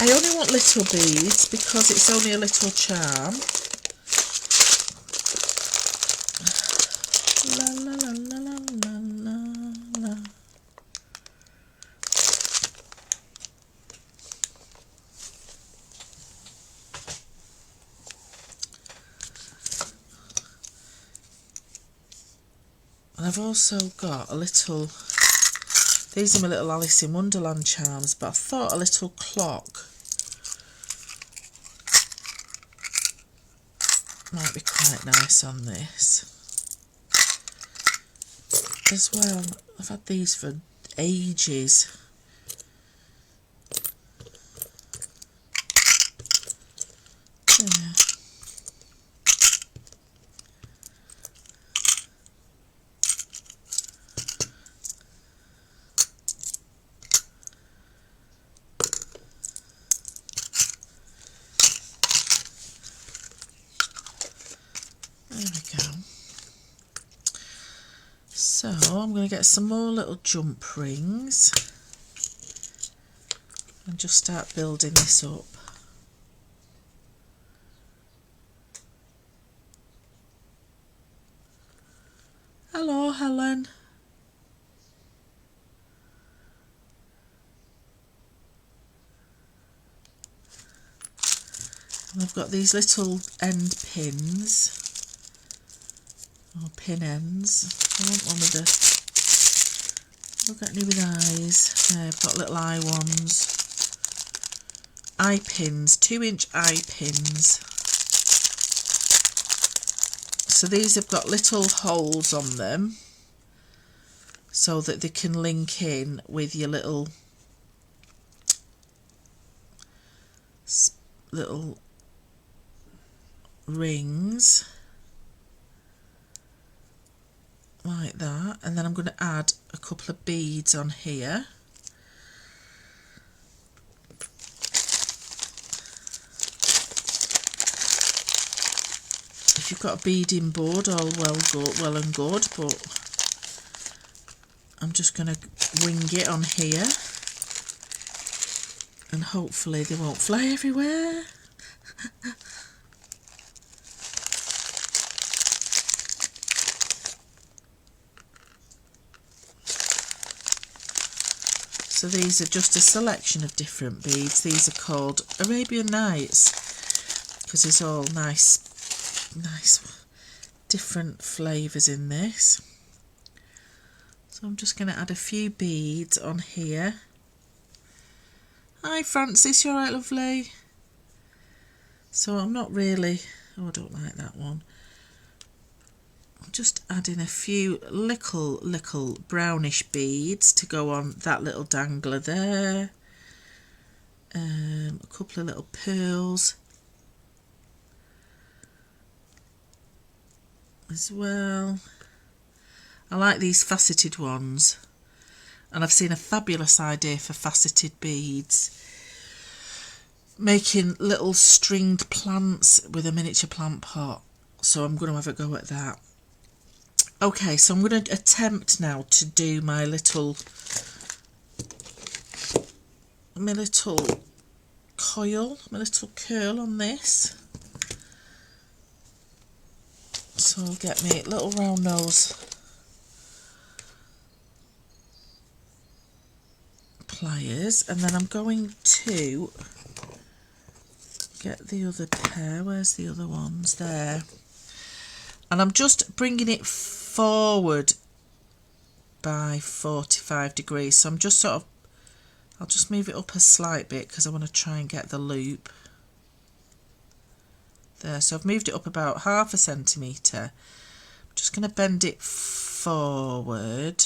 I only want little beads because it's only a little charm. La la la la la la la. And I've also got a little, these are my little Alice in Wonderland charms, but I thought a little clock might be quite nice on this as well. I've had these for ages. Yeah. There we go. So I'm going to get some more little jump rings and just start building this up. Hello, Helen. I've got these little end pins, or pin ends. I want one with the, look at me with eyes. There, I've got little eye ones. Eye pins, 2-inch eye pins. So these have got little holes on them so that they can link in with your little rings like that, and then I'm going to add a couple of beads on here. If you've got a beading board, all well and good, but I'm just going to wing it on here, and hopefully they won't fly everywhere. So these are just a selection of different beads. These are called Arabian Nights because it's all nice different flavours in this. So I'm just going to add a few beads on here. Hi Francis, you alright lovely? So I'm not really, oh I don't like that one. I'm just adding a few little brownish beads to go on that little dangler there. A couple of little pearls as well. I like these faceted ones, and I've seen a fabulous idea for faceted beads, making little stringed plants with a miniature plant pot. So I'm going to have a go at that. Okay, so I'm going to attempt now to do my little coil, my little curl on this. So I'll get me little round nose pliers, and then I'm going to get the other pair. Where's the other ones? There. And I'm just bringing it forward by 45 degrees. So I'm just sort of, I'll just move it up a slight bit because I want to try and get the loop. There, so I've moved it up about 1/2 centimetre. I'm just going to bend it forward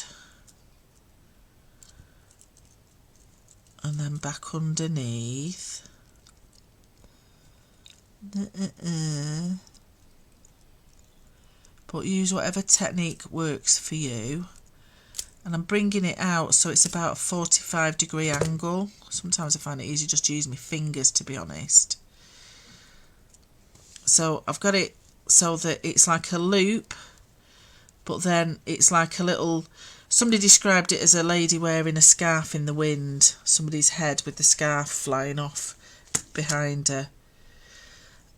and then back underneath. But use whatever technique works for you. And I'm bringing it out so it's about a 45-degree angle. Sometimes I find it easy just to use my fingers, to be honest. So I've got it so that it's like a loop, but then it's like a little, somebody described it as a lady wearing a scarf in the wind, somebody's head with the scarf flying off behind her.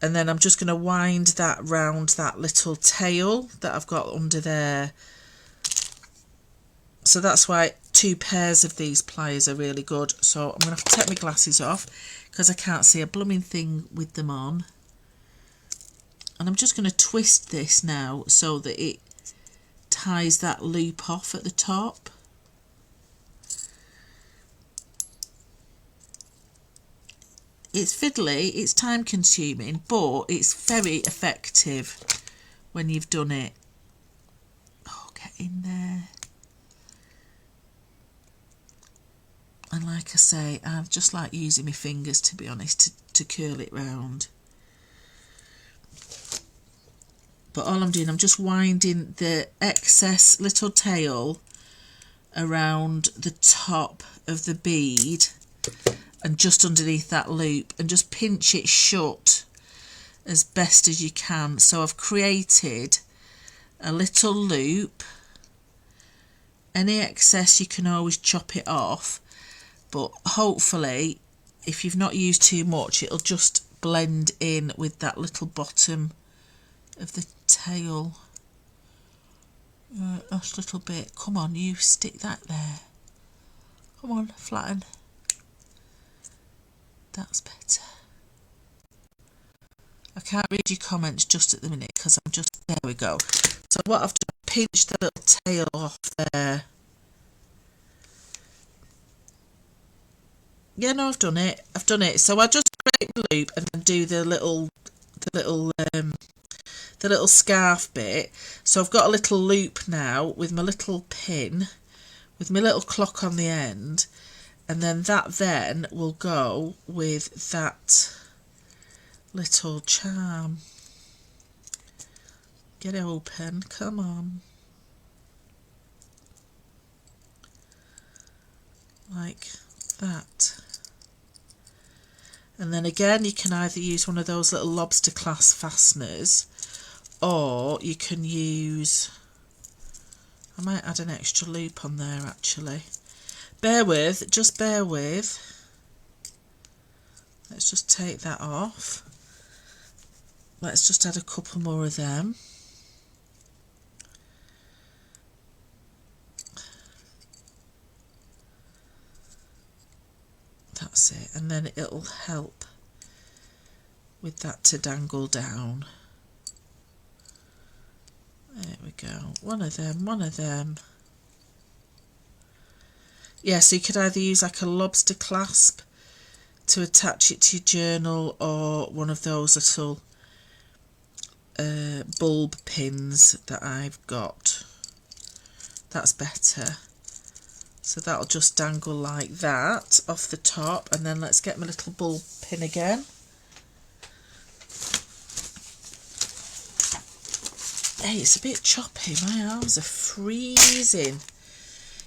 And then I'm just going to wind that round that little tail that I've got under there. So that's why 2 pairs of these pliers are really good. So I'm going to have to take my glasses off because I can't see a blooming thing with them on. And I'm just going to twist this now so that it ties that loop off at the top. It's fiddly, it's time consuming, but it's very effective when you've done it. Oh, get in there. And like I say, I just like using my fingers, to be honest, to curl it round. But all I'm doing, I'm just winding the excess little tail around the top of the bead and just underneath that loop, and just pinch it shut as best as you can. So I've created a little loop. Any excess you can always chop it off, but hopefully if you've not used too much, it'll just blend in with that little bottom of the tail. Just a little bit. Come on, you stick that there. Come on, flatten. That's better. I can't read your comments just at the minute because I'm just, there we go. So what I've done, pinched the little tail off there. Yeah, no, I've done it. So I just create the loop and then do the little scarf bit. So I've got a little loop now with my little pin, with my little clock on the end, and then that then will go with that little charm. Get it open, come on. Like that. And then again, you can either use one of those little lobster clasp fasteners, or you can use, I might add an extra loop on there actually. Just bear with. Let's just take that off. Let's just add a couple more of them. That's it, and then it'll help with that to dangle down. There we go, one of them. Yeah, so you could either use like a lobster clasp to attach it to your journal, or one of those little bulb pins that I've got. That's better. So that'll just dangle like that off the top, and then let's get my little bulb pin again. Hey, it's a bit choppy, my arms are freezing.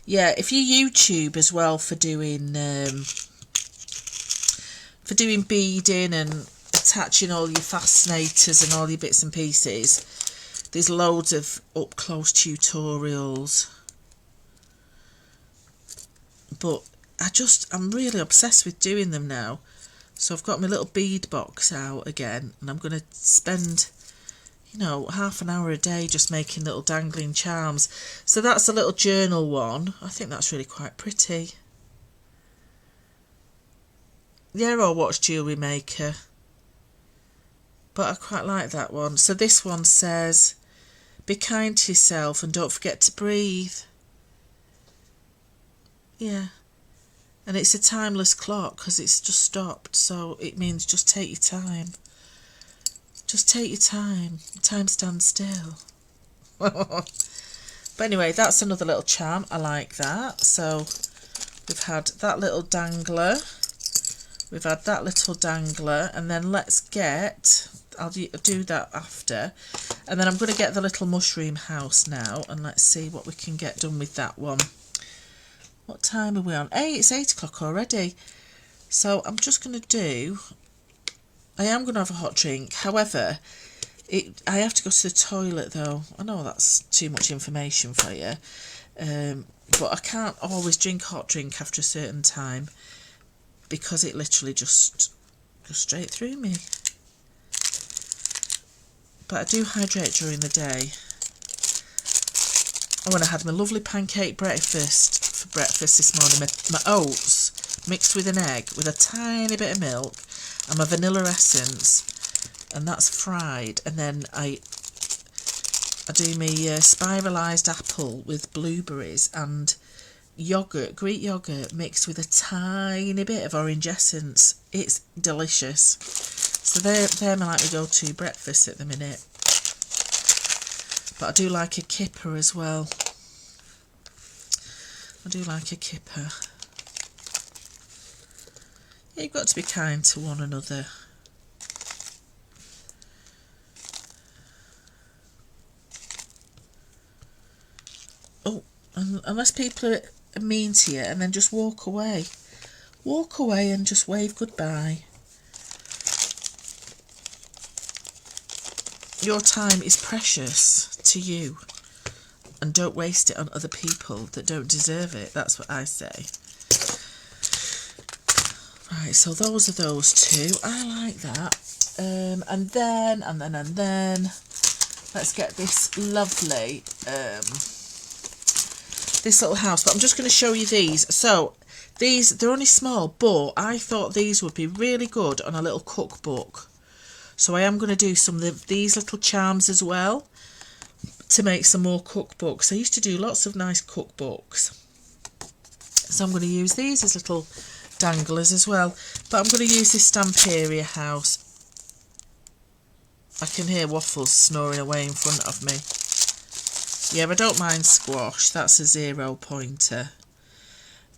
Yeah, if you YouTube as well for doing beading and attaching all your fascinators and all your bits and pieces, there's loads of up close tutorials. But I'm really obsessed with doing them now. So I've got my little bead box out again, and I'm going to spend, you know, half an hour a day just making little dangling charms. So that's a little journal one. I think that's really quite pretty. Yeah, I'll watch Jewellery Maker. But I quite like that one. So this one says, be kind to yourself and don't forget to breathe. Yeah, and it's a timeless clock because it's just stopped, so it means just take your time. Just take your time. Time stands still. But anyway, that's another little charm. I like that. So we've had that little dangler. We've had that little dangler, and then let's get, I'll do that after. And then I'm going to get the little mushroom house now, and let's see what we can get done with that one. What time are we on? Hey, it's 8 o'clock already. So I'm just going to do, I am going to have a hot drink. However, I have to go to the toilet though. I know that's too much information for you. But I can't always drink a hot drink after a certain time because it literally just goes straight through me. But I do hydrate during the day. Oh, and I had my lovely pancake breakfast for breakfast this morning. My oats mixed with an egg with a tiny bit of milk and my vanilla essence, and that's fried. And then I do my spiralised apple with blueberries and yogurt, Greek yogurt mixed with a tiny bit of orange essence. It's delicious. So they're my likely go-to breakfast at the minute. But I do like a kipper as well. I do like a kipper. Yeah, you've got to be kind to one another. Oh, unless people are mean to you, and then just walk away. Walk away and just wave goodbye. Your time is precious to you, and don't waste it on other people that don't deserve it. That's what I say. Right, so those are those two. I like that. And then let's get this lovely this little house. But I'm just going to show you these. So they're only small, but I thought these would be really good on a little cookbook. So I am going to do some of these little charms as well to make some more cookbooks. I used to do lots of nice cookbooks. So I'm going to use these as little danglers as well. But I'm going to use this Stamperia house. I can hear Waffles snoring away in front of me. Yeah, I don't mind squash. That's a 0 pointer.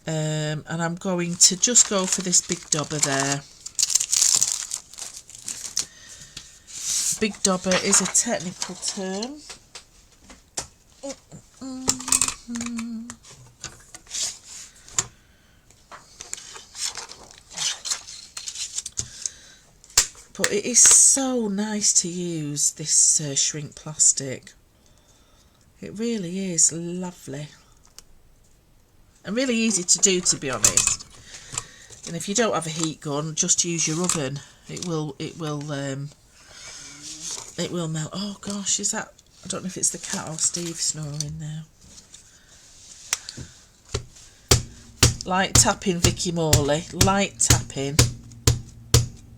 And I'm going to just go for this big dobber there. Big dobber is a technical term. But it is so nice to use this shrink plastic. It really is lovely. And really easy to do, to be honest. And if you don't have a heat gun, just use your oven. It will melt. Oh gosh, is that, I don't know if it's the cat or Steve snoring now. Light tapping, Vicky Morley. Light tapping.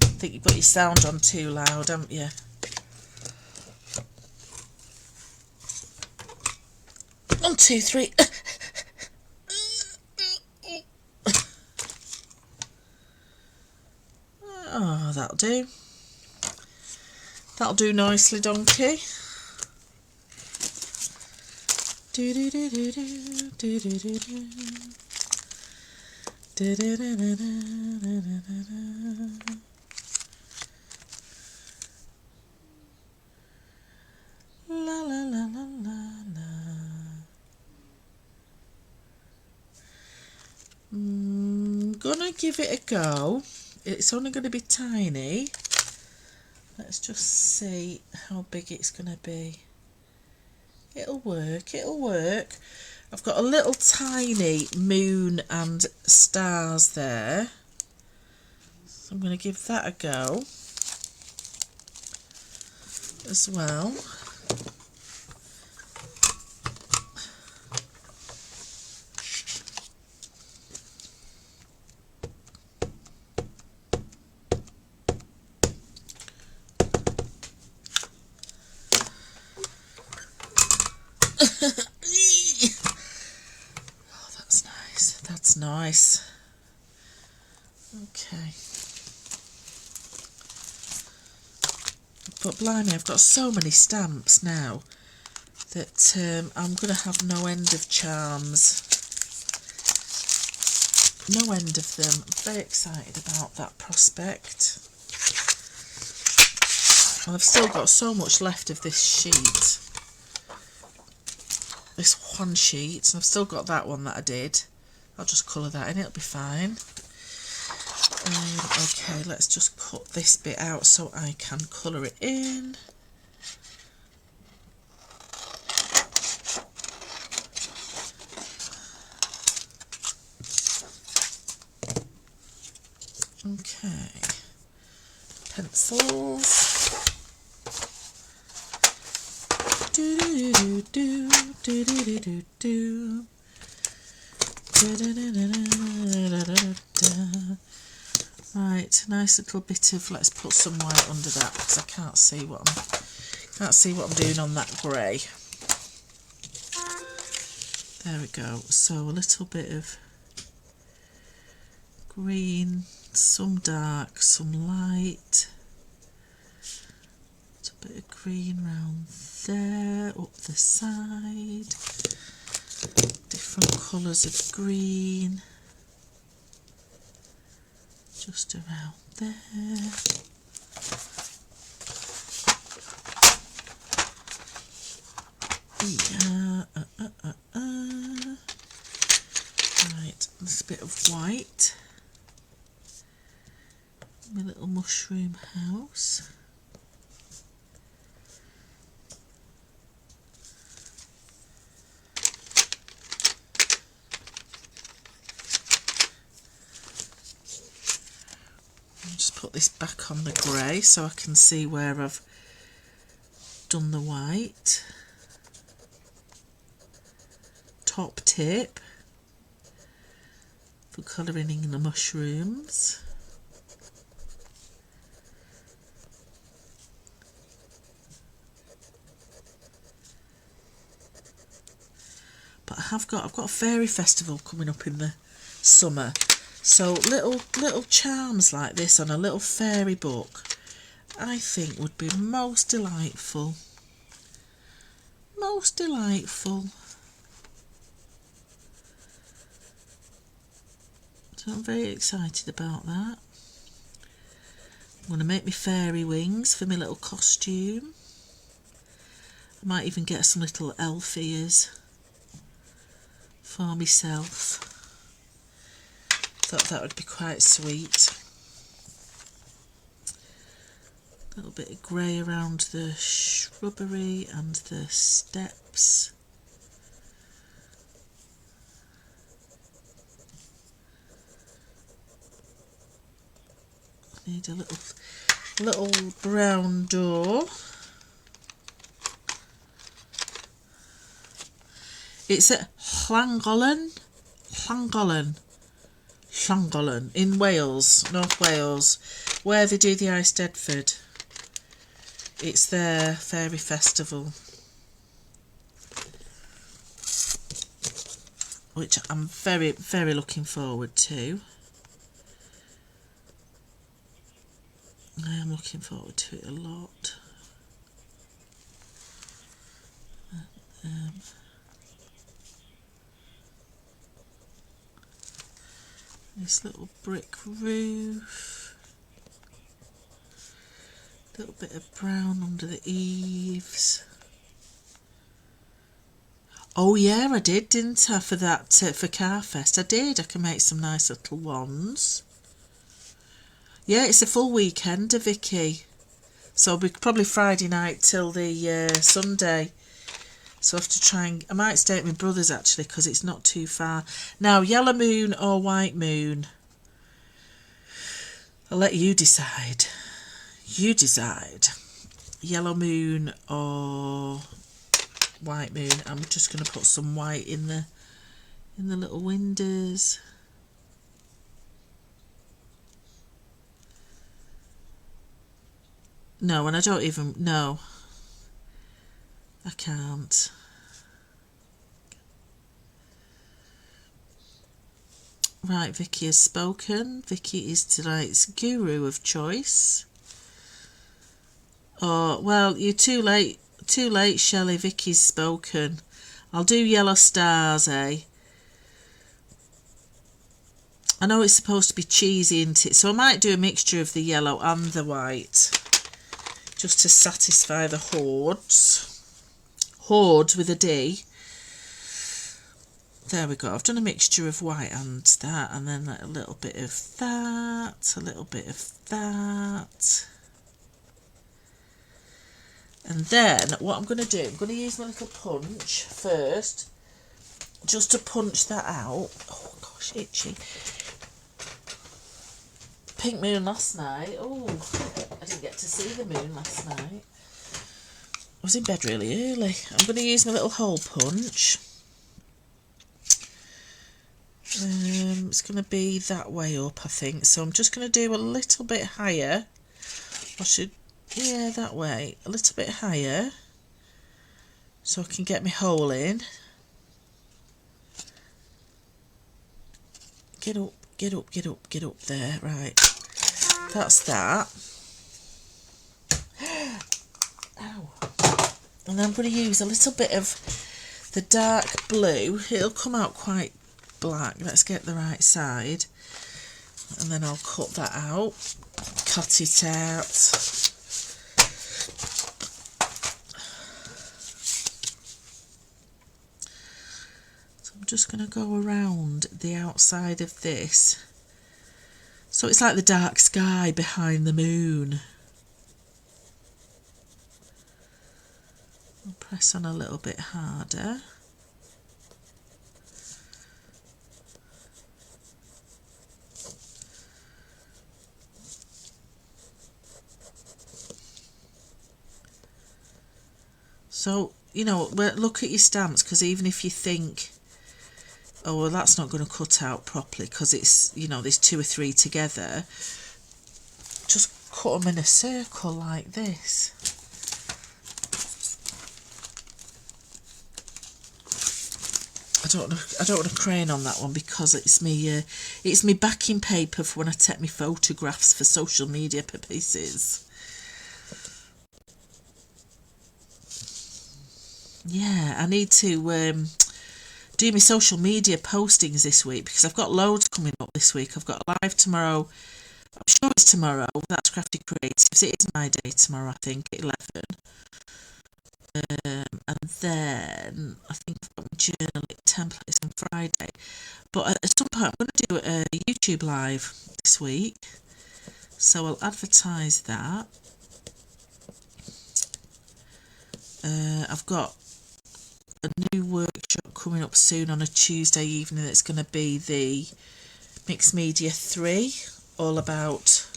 I think you've got your sound on too loud, haven't you? One, two, three. Oh, that'll do. That'll do nicely, donkey. Do do do do do do do do do. Da, da, da, da, da, da, da. La la la la la la. Gonna give it a go. It's only going to be tiny. Let's just see how big it's going to be. It'll work, it'll work. I've got a little tiny moon and stars there. So I'm going to give that a go as well. Oh, that's nice. That's nice. Okay. But blimey, I've got so many stamps now that I'm going to have no end of charms. No end of them. I'm very excited about that prospect. And I've still got so much left of this sheet. This one sheet, and I've still got that one that I did. I'll just colour that in, it'll be fine. Okay, let's just cut this bit out so I can colour it in. Okay, pencils. Do do do do do do do do. Right, nice little bit of. Let's put some white under that because I can't see what I'm doing on that grey. There we go. So a little bit of green, some dark, some light. A bit of green round there, up the side. Different colours of green. Just around there. Yeah. Right, there's a bit of white. My little mushroom house. Just put this back on the grey so I can see where I've done the white. Top tip for colouring in the mushrooms. I've got a fairy festival coming up in the summer, so little charms like this on a little fairy book I think would be most delightful. Most delightful. So I'm very excited about that. I'm going to make me fairy wings for my little costume. I might even get some little elf ears for myself. Thought that would be quite sweet. A little bit of grey around the shrubbery and the steps. I need a little brown door. It's at Llangollen in Wales, North Wales, where they do the Eisteddfod. It's their fairy festival, which I'm very, very looking forward to. I am looking forward to it a lot. This little brick roof, a little bit of brown under the eaves. Oh yeah, I did, didn't I, for that, for Carfest? I did. I can make some nice little ones. Yeah, it's a full weekend, Vicky. So it'll be probably Friday night till the Sunday. So I have to try and... I might stay at my brother's actually, because it's not too far. Now, yellow moon or white moon? I'll let you decide. You decide. Yellow moon or white moon. I'm just going to put some white in the little windows. No, and I don't even... No. I can't. Right, Vicky has spoken. Vicky is tonight's guru of choice. Oh, well, you're too late. Too late, Shelley. Vicky's spoken. I'll do yellow stars, eh? I know it's supposed to be cheesy, isn't it? So I might do a mixture of the yellow and the white, just to satisfy the hordes. Horde with a D. There we go. I've done a mixture of white and that, and then a little bit of that, a little bit of that. And then what I'm going to do, I'm going to use my little punch first, just to punch that out. Oh gosh, itchy. Pink moon last night. Oh, I didn't get to see the moon last night. I was in bed really early. I'm going to use my little hole punch. It's going to be that way up, I think. So I'm just going to do a little bit higher. Yeah, that way. A little bit higher. So I can get my hole in. Get up, get up, get up, get up there. Right. That's that. Ow. And then I'm going to use a little bit of the dark blue. It'll come out quite black. Let's get the right side. And then I'll cut that out. Cut it out. So I'm just going to go around the outside of this. So it's like the dark sky behind the moon. I'll press on a little bit harder. So, you know, look at your stamps, because even if you think, oh, well, that's not going to cut out properly because it's, you know, there's 2 or 3 together, just cut them in a circle like this. I don't want a crane on that one because it's me backing paper for when I take my photographs for social media purposes. Yeah, I need to do my social media postings this week because I've got loads coming up this week. I've got a live tomorrow. I'm sure it's tomorrow. That's Crafty Creatives. It is my day tomorrow, I think, at 11. And then I think I've got my journaling templates on Friday. But at some point I'm going to do a YouTube live this week. So I'll advertise that. I've got a new workshop coming up soon on a Tuesday evening. That's going to be the Mixed Media 3, all about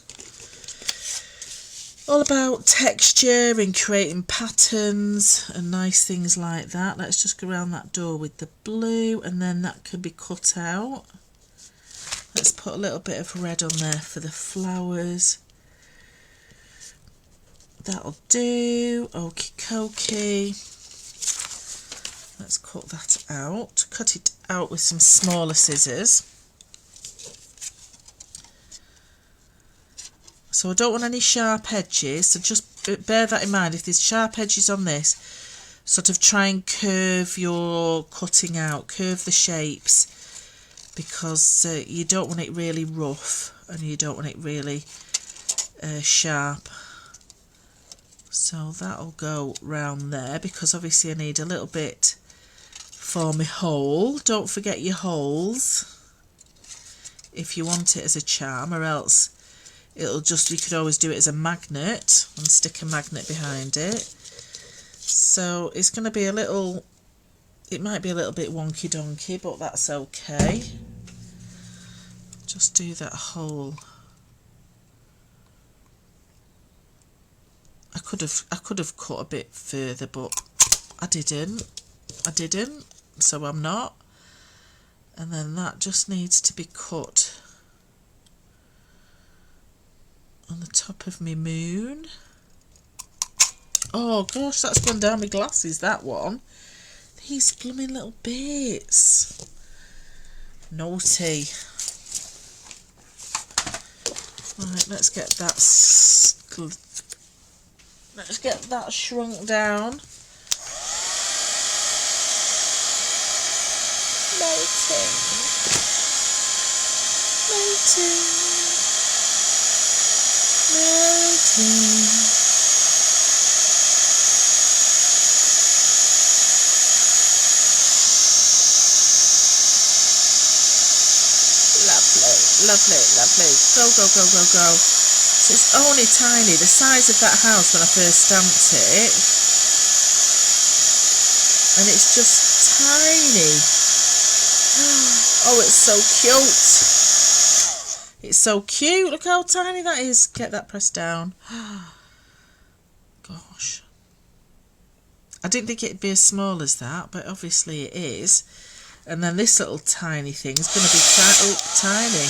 texture and creating patterns and nice things like that. Let's just go around that door with the blue, and then that can be cut out. Let's put a little bit of red on there for the flowers. That'll do. Okie dokie. Let's cut that out. Cut it out with some smaller scissors. So I don't want any sharp edges, so just bear that in mind. If there's sharp edges on this, sort of try and curve your cutting out, curve the shapes, because you don't want it really rough and you don't want it really sharp. So that'll go round there, because obviously I need a little bit for my hole. Don't forget your holes if you want it as a charm, or else it'll just, you could always do it as a magnet and stick a magnet behind it. So it's going to be a little, it might be a little bit wonky donkey, but that's okay. Just do that hole. I could have cut a bit further, but I didn't, so I'm not. And then that just needs to be cut on the top of my moon. Oh gosh, that's gone down my glasses, that one. These blooming little bits. Naughty. Right, let's get that shrunk down. Melting. Lovely. Go. So it's only tiny, the size of that house when I first stamped it. And it's just tiny. Oh, it's so cute. It's so cute. Look how tiny that is. Get that pressed down. Gosh. I didn't think it'd be as small as that, but obviously it is. And then this little tiny thing is going to be tiny.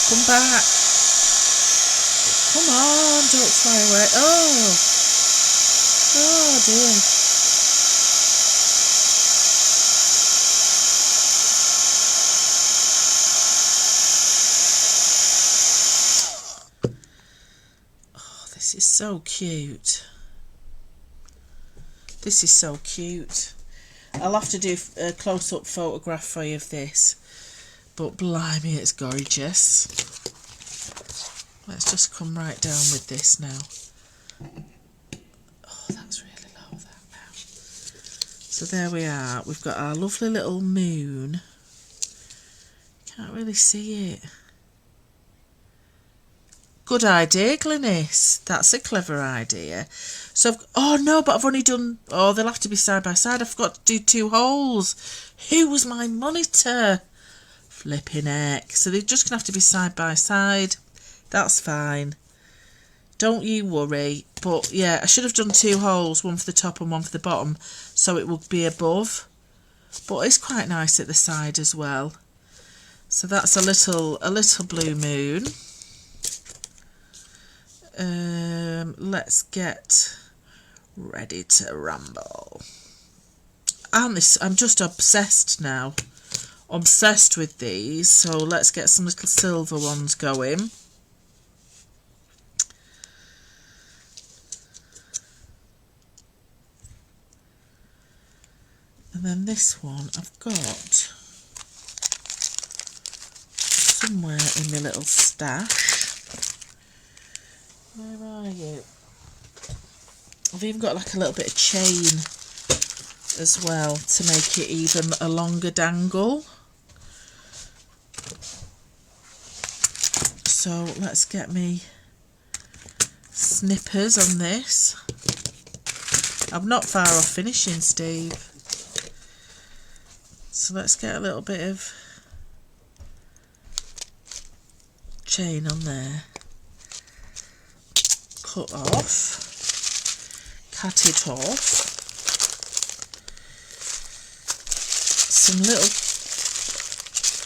Come back. Come on, don't fly away. Oh dear. Oh, this is so cute. This is so cute. I'll have to do a close-up photograph for you of this. But blimey, it's gorgeous. Let's just come right down with this now. Oh, that's really low, that now. So there we are. We've got our lovely little moon. Can't really see it. Good idea, Glynis. That's a clever idea. So, oh no, but I've only done, oh, they'll have to be side by side. I forgot to do 2 holes. Who was my monitor? Flipping heck. So they're just going to have to be side by side. That's fine. Don't you worry. But yeah, I should have done 2 holes, one for the top and one for the bottom, so it will be above. but it's quite nice at the side as well. So that's a little blue moon. Let's get ready to rumble. I'm just obsessed now. Obsessed with these. So let's get some little silver ones going. And then this one I've got somewhere in my little stash. Where are you? I've even got like a little bit of chain as well to make it even a longer dangle. So let's get me snippers on this. I'm not far off finishing, Steve. So let's get a little bit of chain on there. Cut off. Cut it off. Some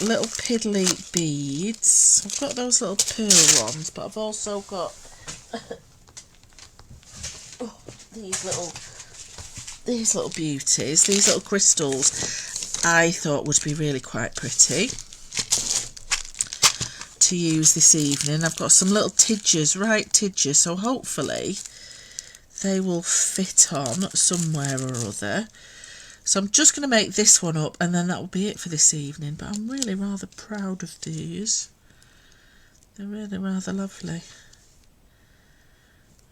little piddly beads. I've got those little pearl ones, but I've also got these little beauties, these little crystals. I thought would be really quite pretty to use this evening. I've got some little tidgers, right tidgers, so hopefully they will fit on somewhere or other. So I'm just going to make this one up and then that will be it for this evening, but I'm really rather proud of these. They're really rather lovely.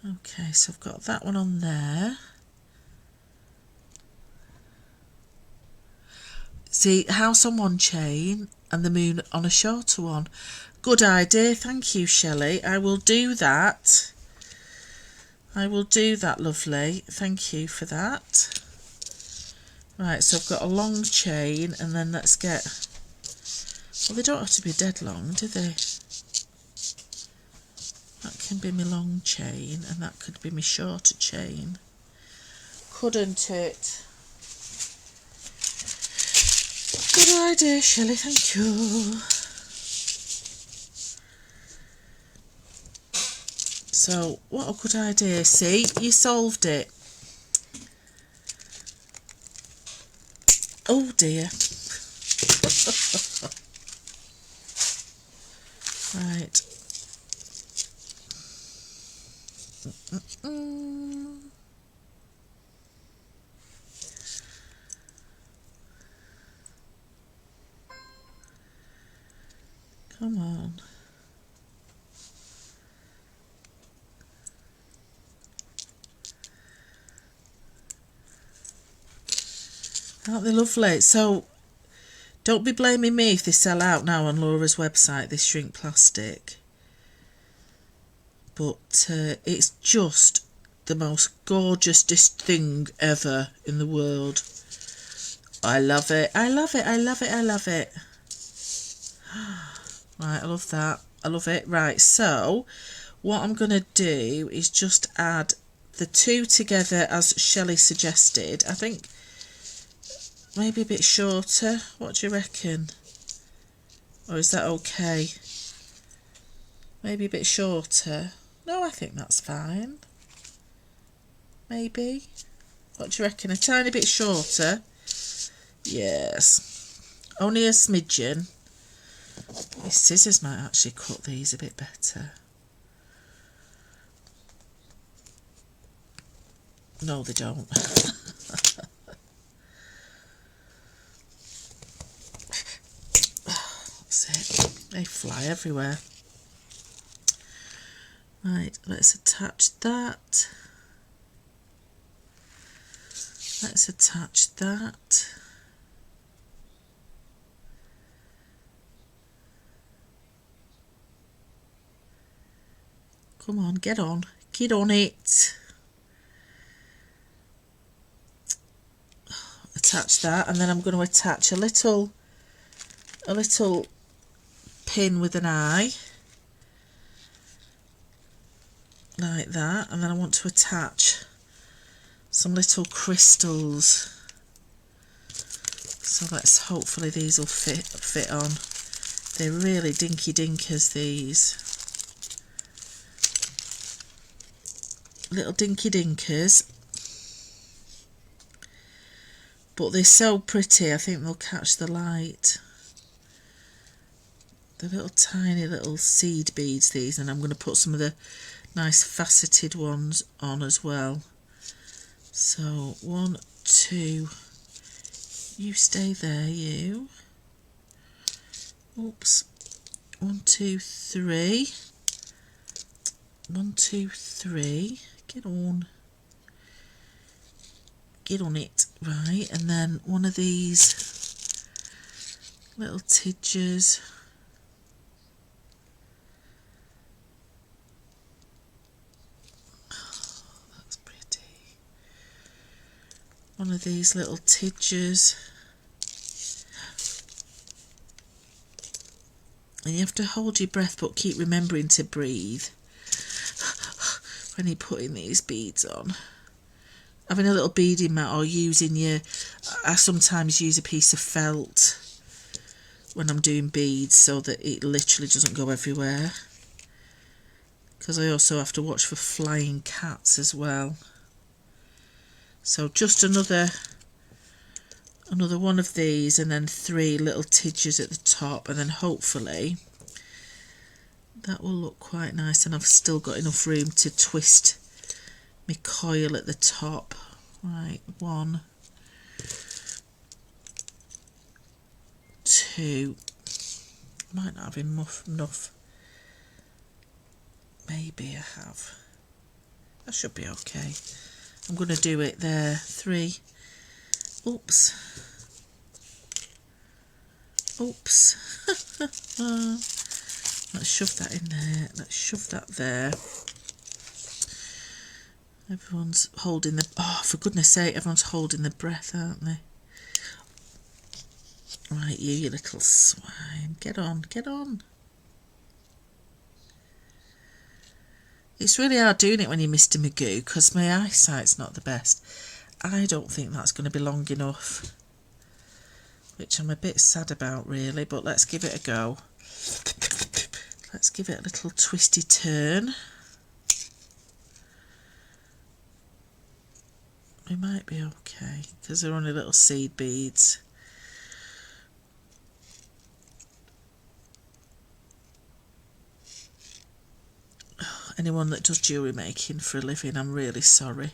Okay, so I've got that one on there. See, house on one chain and the moon on a shorter one. Good idea, thank you, Shelley. I will do that. I will do that, lovely. Thank you for that. Right, so I've got a long chain and then let's get... Well, they don't have to be dead long, do they? That can be my long chain and that could be my shorter chain. Couldn't it? Good idea, Shelley, thank you. So, what a good idea. See, you solved it. Oh dear. Right. Come on. Aren't they lovely? So, don't be blaming me if they sell out now on Laura's website, this shrink plastic. But it's just the most gorgeous thing ever in the world. I love it. I love it. I love it. I love it. Right, I love that. I love it. Right, so what I'm going to do is just add the two together as Shelley suggested. I think maybe a bit shorter. What do you reckon? Or is that okay? Maybe a bit shorter. No, I think that's fine. Maybe. What do you reckon? A tiny bit shorter? Yes. Only a smidgen. These scissors might actually cut these a bit better. No, they don't. That's it. They fly everywhere. Right, let's attach that. Let's attach that. Come on, get on it. Attach that, and then I'm going to attach a little pin with an eye, like that, and then I want to attach some little crystals. So let's hopefully these will fit on. They're really dinky dinkers, these. Little dinky dinkers. But they're so pretty, I think they'll catch the light. The little tiny little seed beads, these, and I'm going to put some of the nice faceted ones on as well. So 1, 2, you stay there, you. Oops. 1, 2, 3. 1, 2, 3. Get on. Get on it. Right, and then one of these little tidgers. Oh, that's pretty. One of these little tidgers. And you have to hold your breath but keep remembering to breathe when you're putting these beads on. Having a little beading mat or using I sometimes use a piece of felt when I'm doing beads so that it literally doesn't go everywhere. Because I also have to watch for flying cats as well. So just another one of these, and then 3 little tidgers at the top, and then hopefully that will look quite nice, and I've still got enough room to twist my coil at the top. Right, 1, 2, might not have enough. Maybe I have. That should be okay. I'm going to do it there. 3. Oops. Oops. Let's shove that in there. Let's shove that there. Everyone's holding the... Oh, for goodness sake, everyone's holding their breath, aren't they? Right, you little swine. Get on, get on. It's really hard doing it when you're Mr. Magoo, because my eyesight's not the best. I don't think that's going to be long enough, which I'm a bit sad about, really, but let's give it a go. Let's give it a little twisty turn. We might be okay, because they're only little seed beads. Anyone that does jewellery making for a living, I'm really sorry.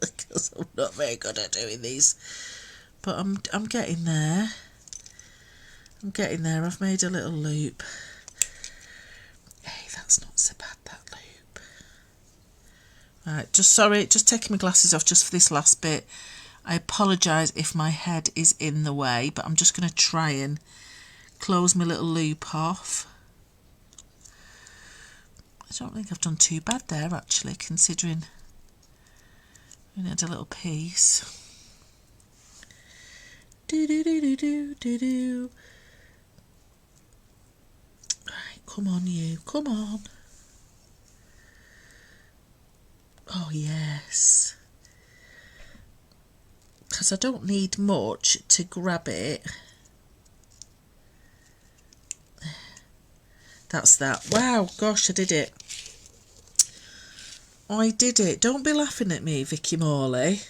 Because I'm not very good at doing these. But I'm getting there. I'm getting there. I've made a little loop. Hey, that's not so bad, that loop. Right, just taking my glasses off just for this last bit. I apologise if my head is in the way, but I'm just going to try and close my little loop off. I don't think I've done too bad there, actually, considering we had a little piece. Do. Right, come on, you. Come on. Oh, yes. Because I don't need much to grab it. That's that. Wow, gosh, I did it. I did it. Don't be laughing at me, Vicky Morley.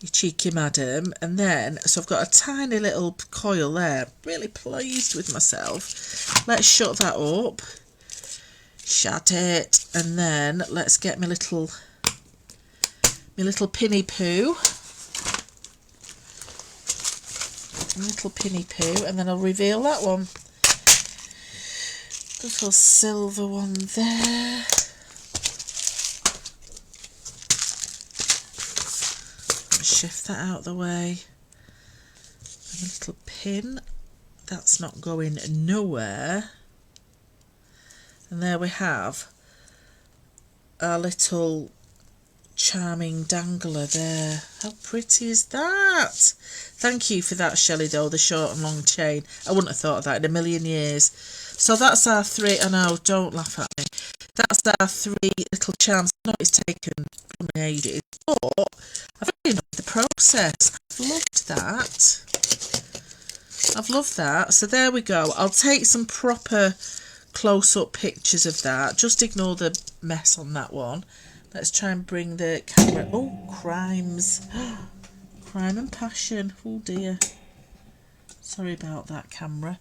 You cheeky madam. And then, so I've got a tiny little coil there. Really pleased with myself. Let's shut that up. Shut it. And then let's get my little pinny poo. A little pinny poo. And then I'll reveal that one. Little silver one there. Shift that out of the way. And a little pin. That's not going nowhere. And there we have our little charming dangler there. How pretty is that? Thank you for that, Shelley Doe, the short and long chain. I wouldn't have thought of that in a million years. So that's our 3, I know, don't laugh at me. That's our 3 little charms. I know it's taken ages, but I've really enjoyed the process. I I've loved that. I've loved that. So there we go. I'll take some proper close-up pictures of that. Just ignore the mess on that one. Let's try and bring the camera... Oh, crimes. Crime and passion. Oh dear. Sorry about that, camera.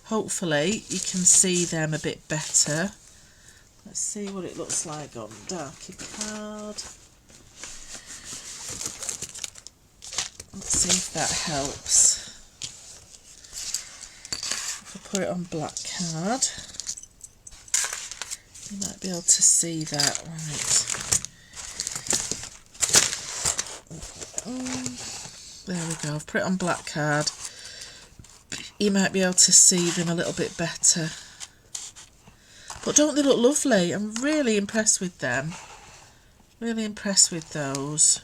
Hopefully you can see them a bit better. Let's see what it looks like on darky card. Let's see if that helps. If I put it on black card, you might be able to see that. Right. There we go. I've put it on black card. You might be able to see them a little bit better. But don't they look lovely? I'm really impressed with them. Really impressed with those.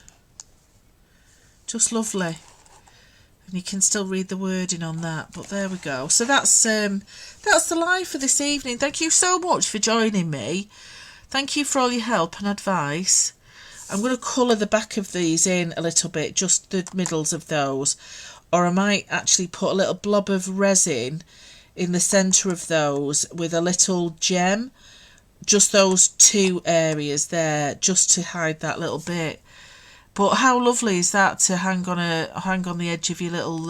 Just lovely. And you can still read the wording on that. But there we go. So that's the live for this evening. Thank you so much for joining me. Thank you for all your help and advice. I'm going to colour the back of these in a little bit, just the middles of those. Or I might actually put a little blob of resin in the centre of those with a little gem. Just those two areas there, just to hide that little bit. But how lovely is that to hang on the edge of your little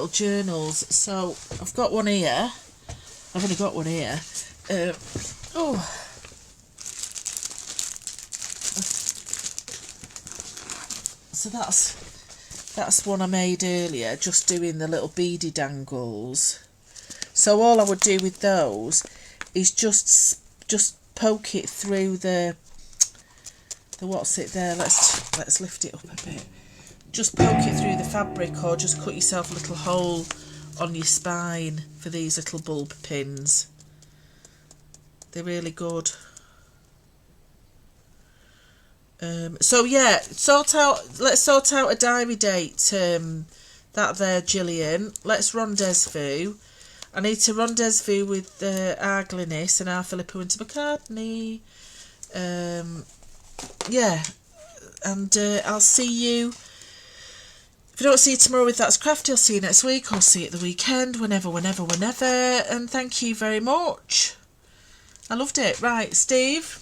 journals? So I've got one here. I've only got one here. So that's one I made earlier, just doing the little beady dangles. So all I would do with those is just poke it through the what's it there. Let's lift it up a bit. Just poke it through the fabric, or just cut yourself a little hole on your spine for these little bulb pins. They're really good. So yeah, let's sort out a diary date. That there, Gillian. Let's rendezvous. I need to rendezvous with our Glynis and our Philippa Winter McCartney. Yeah, and I'll see you. If I don't see you tomorrow with That's Crafty, I'll see you next week. I'll see you at the weekend, whenever. And thank you very much. I loved it. Right, Steve.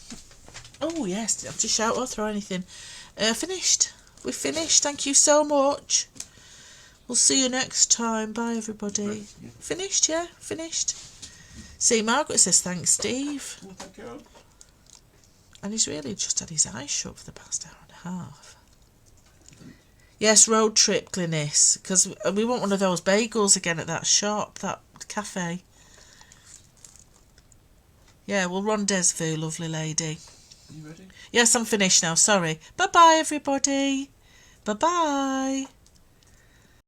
Oh yes, didn't have to shout or throw anything. Finished. We're finished. Thank you so much. We'll see you next time. Bye everybody. Right, yeah. Finished, yeah? Finished. See, Margaret says thanks, Steve. Oh, thank you. And he's really just had his eyes shut for the past hour and a half. Yes, road trip, Glynis. Because we want one of those bagels again at that shop, that cafe. Yeah, we'll rendezvous, lovely lady. You ready? Yes, I'm finished now, sorry. Bye-bye, everybody. Bye-bye.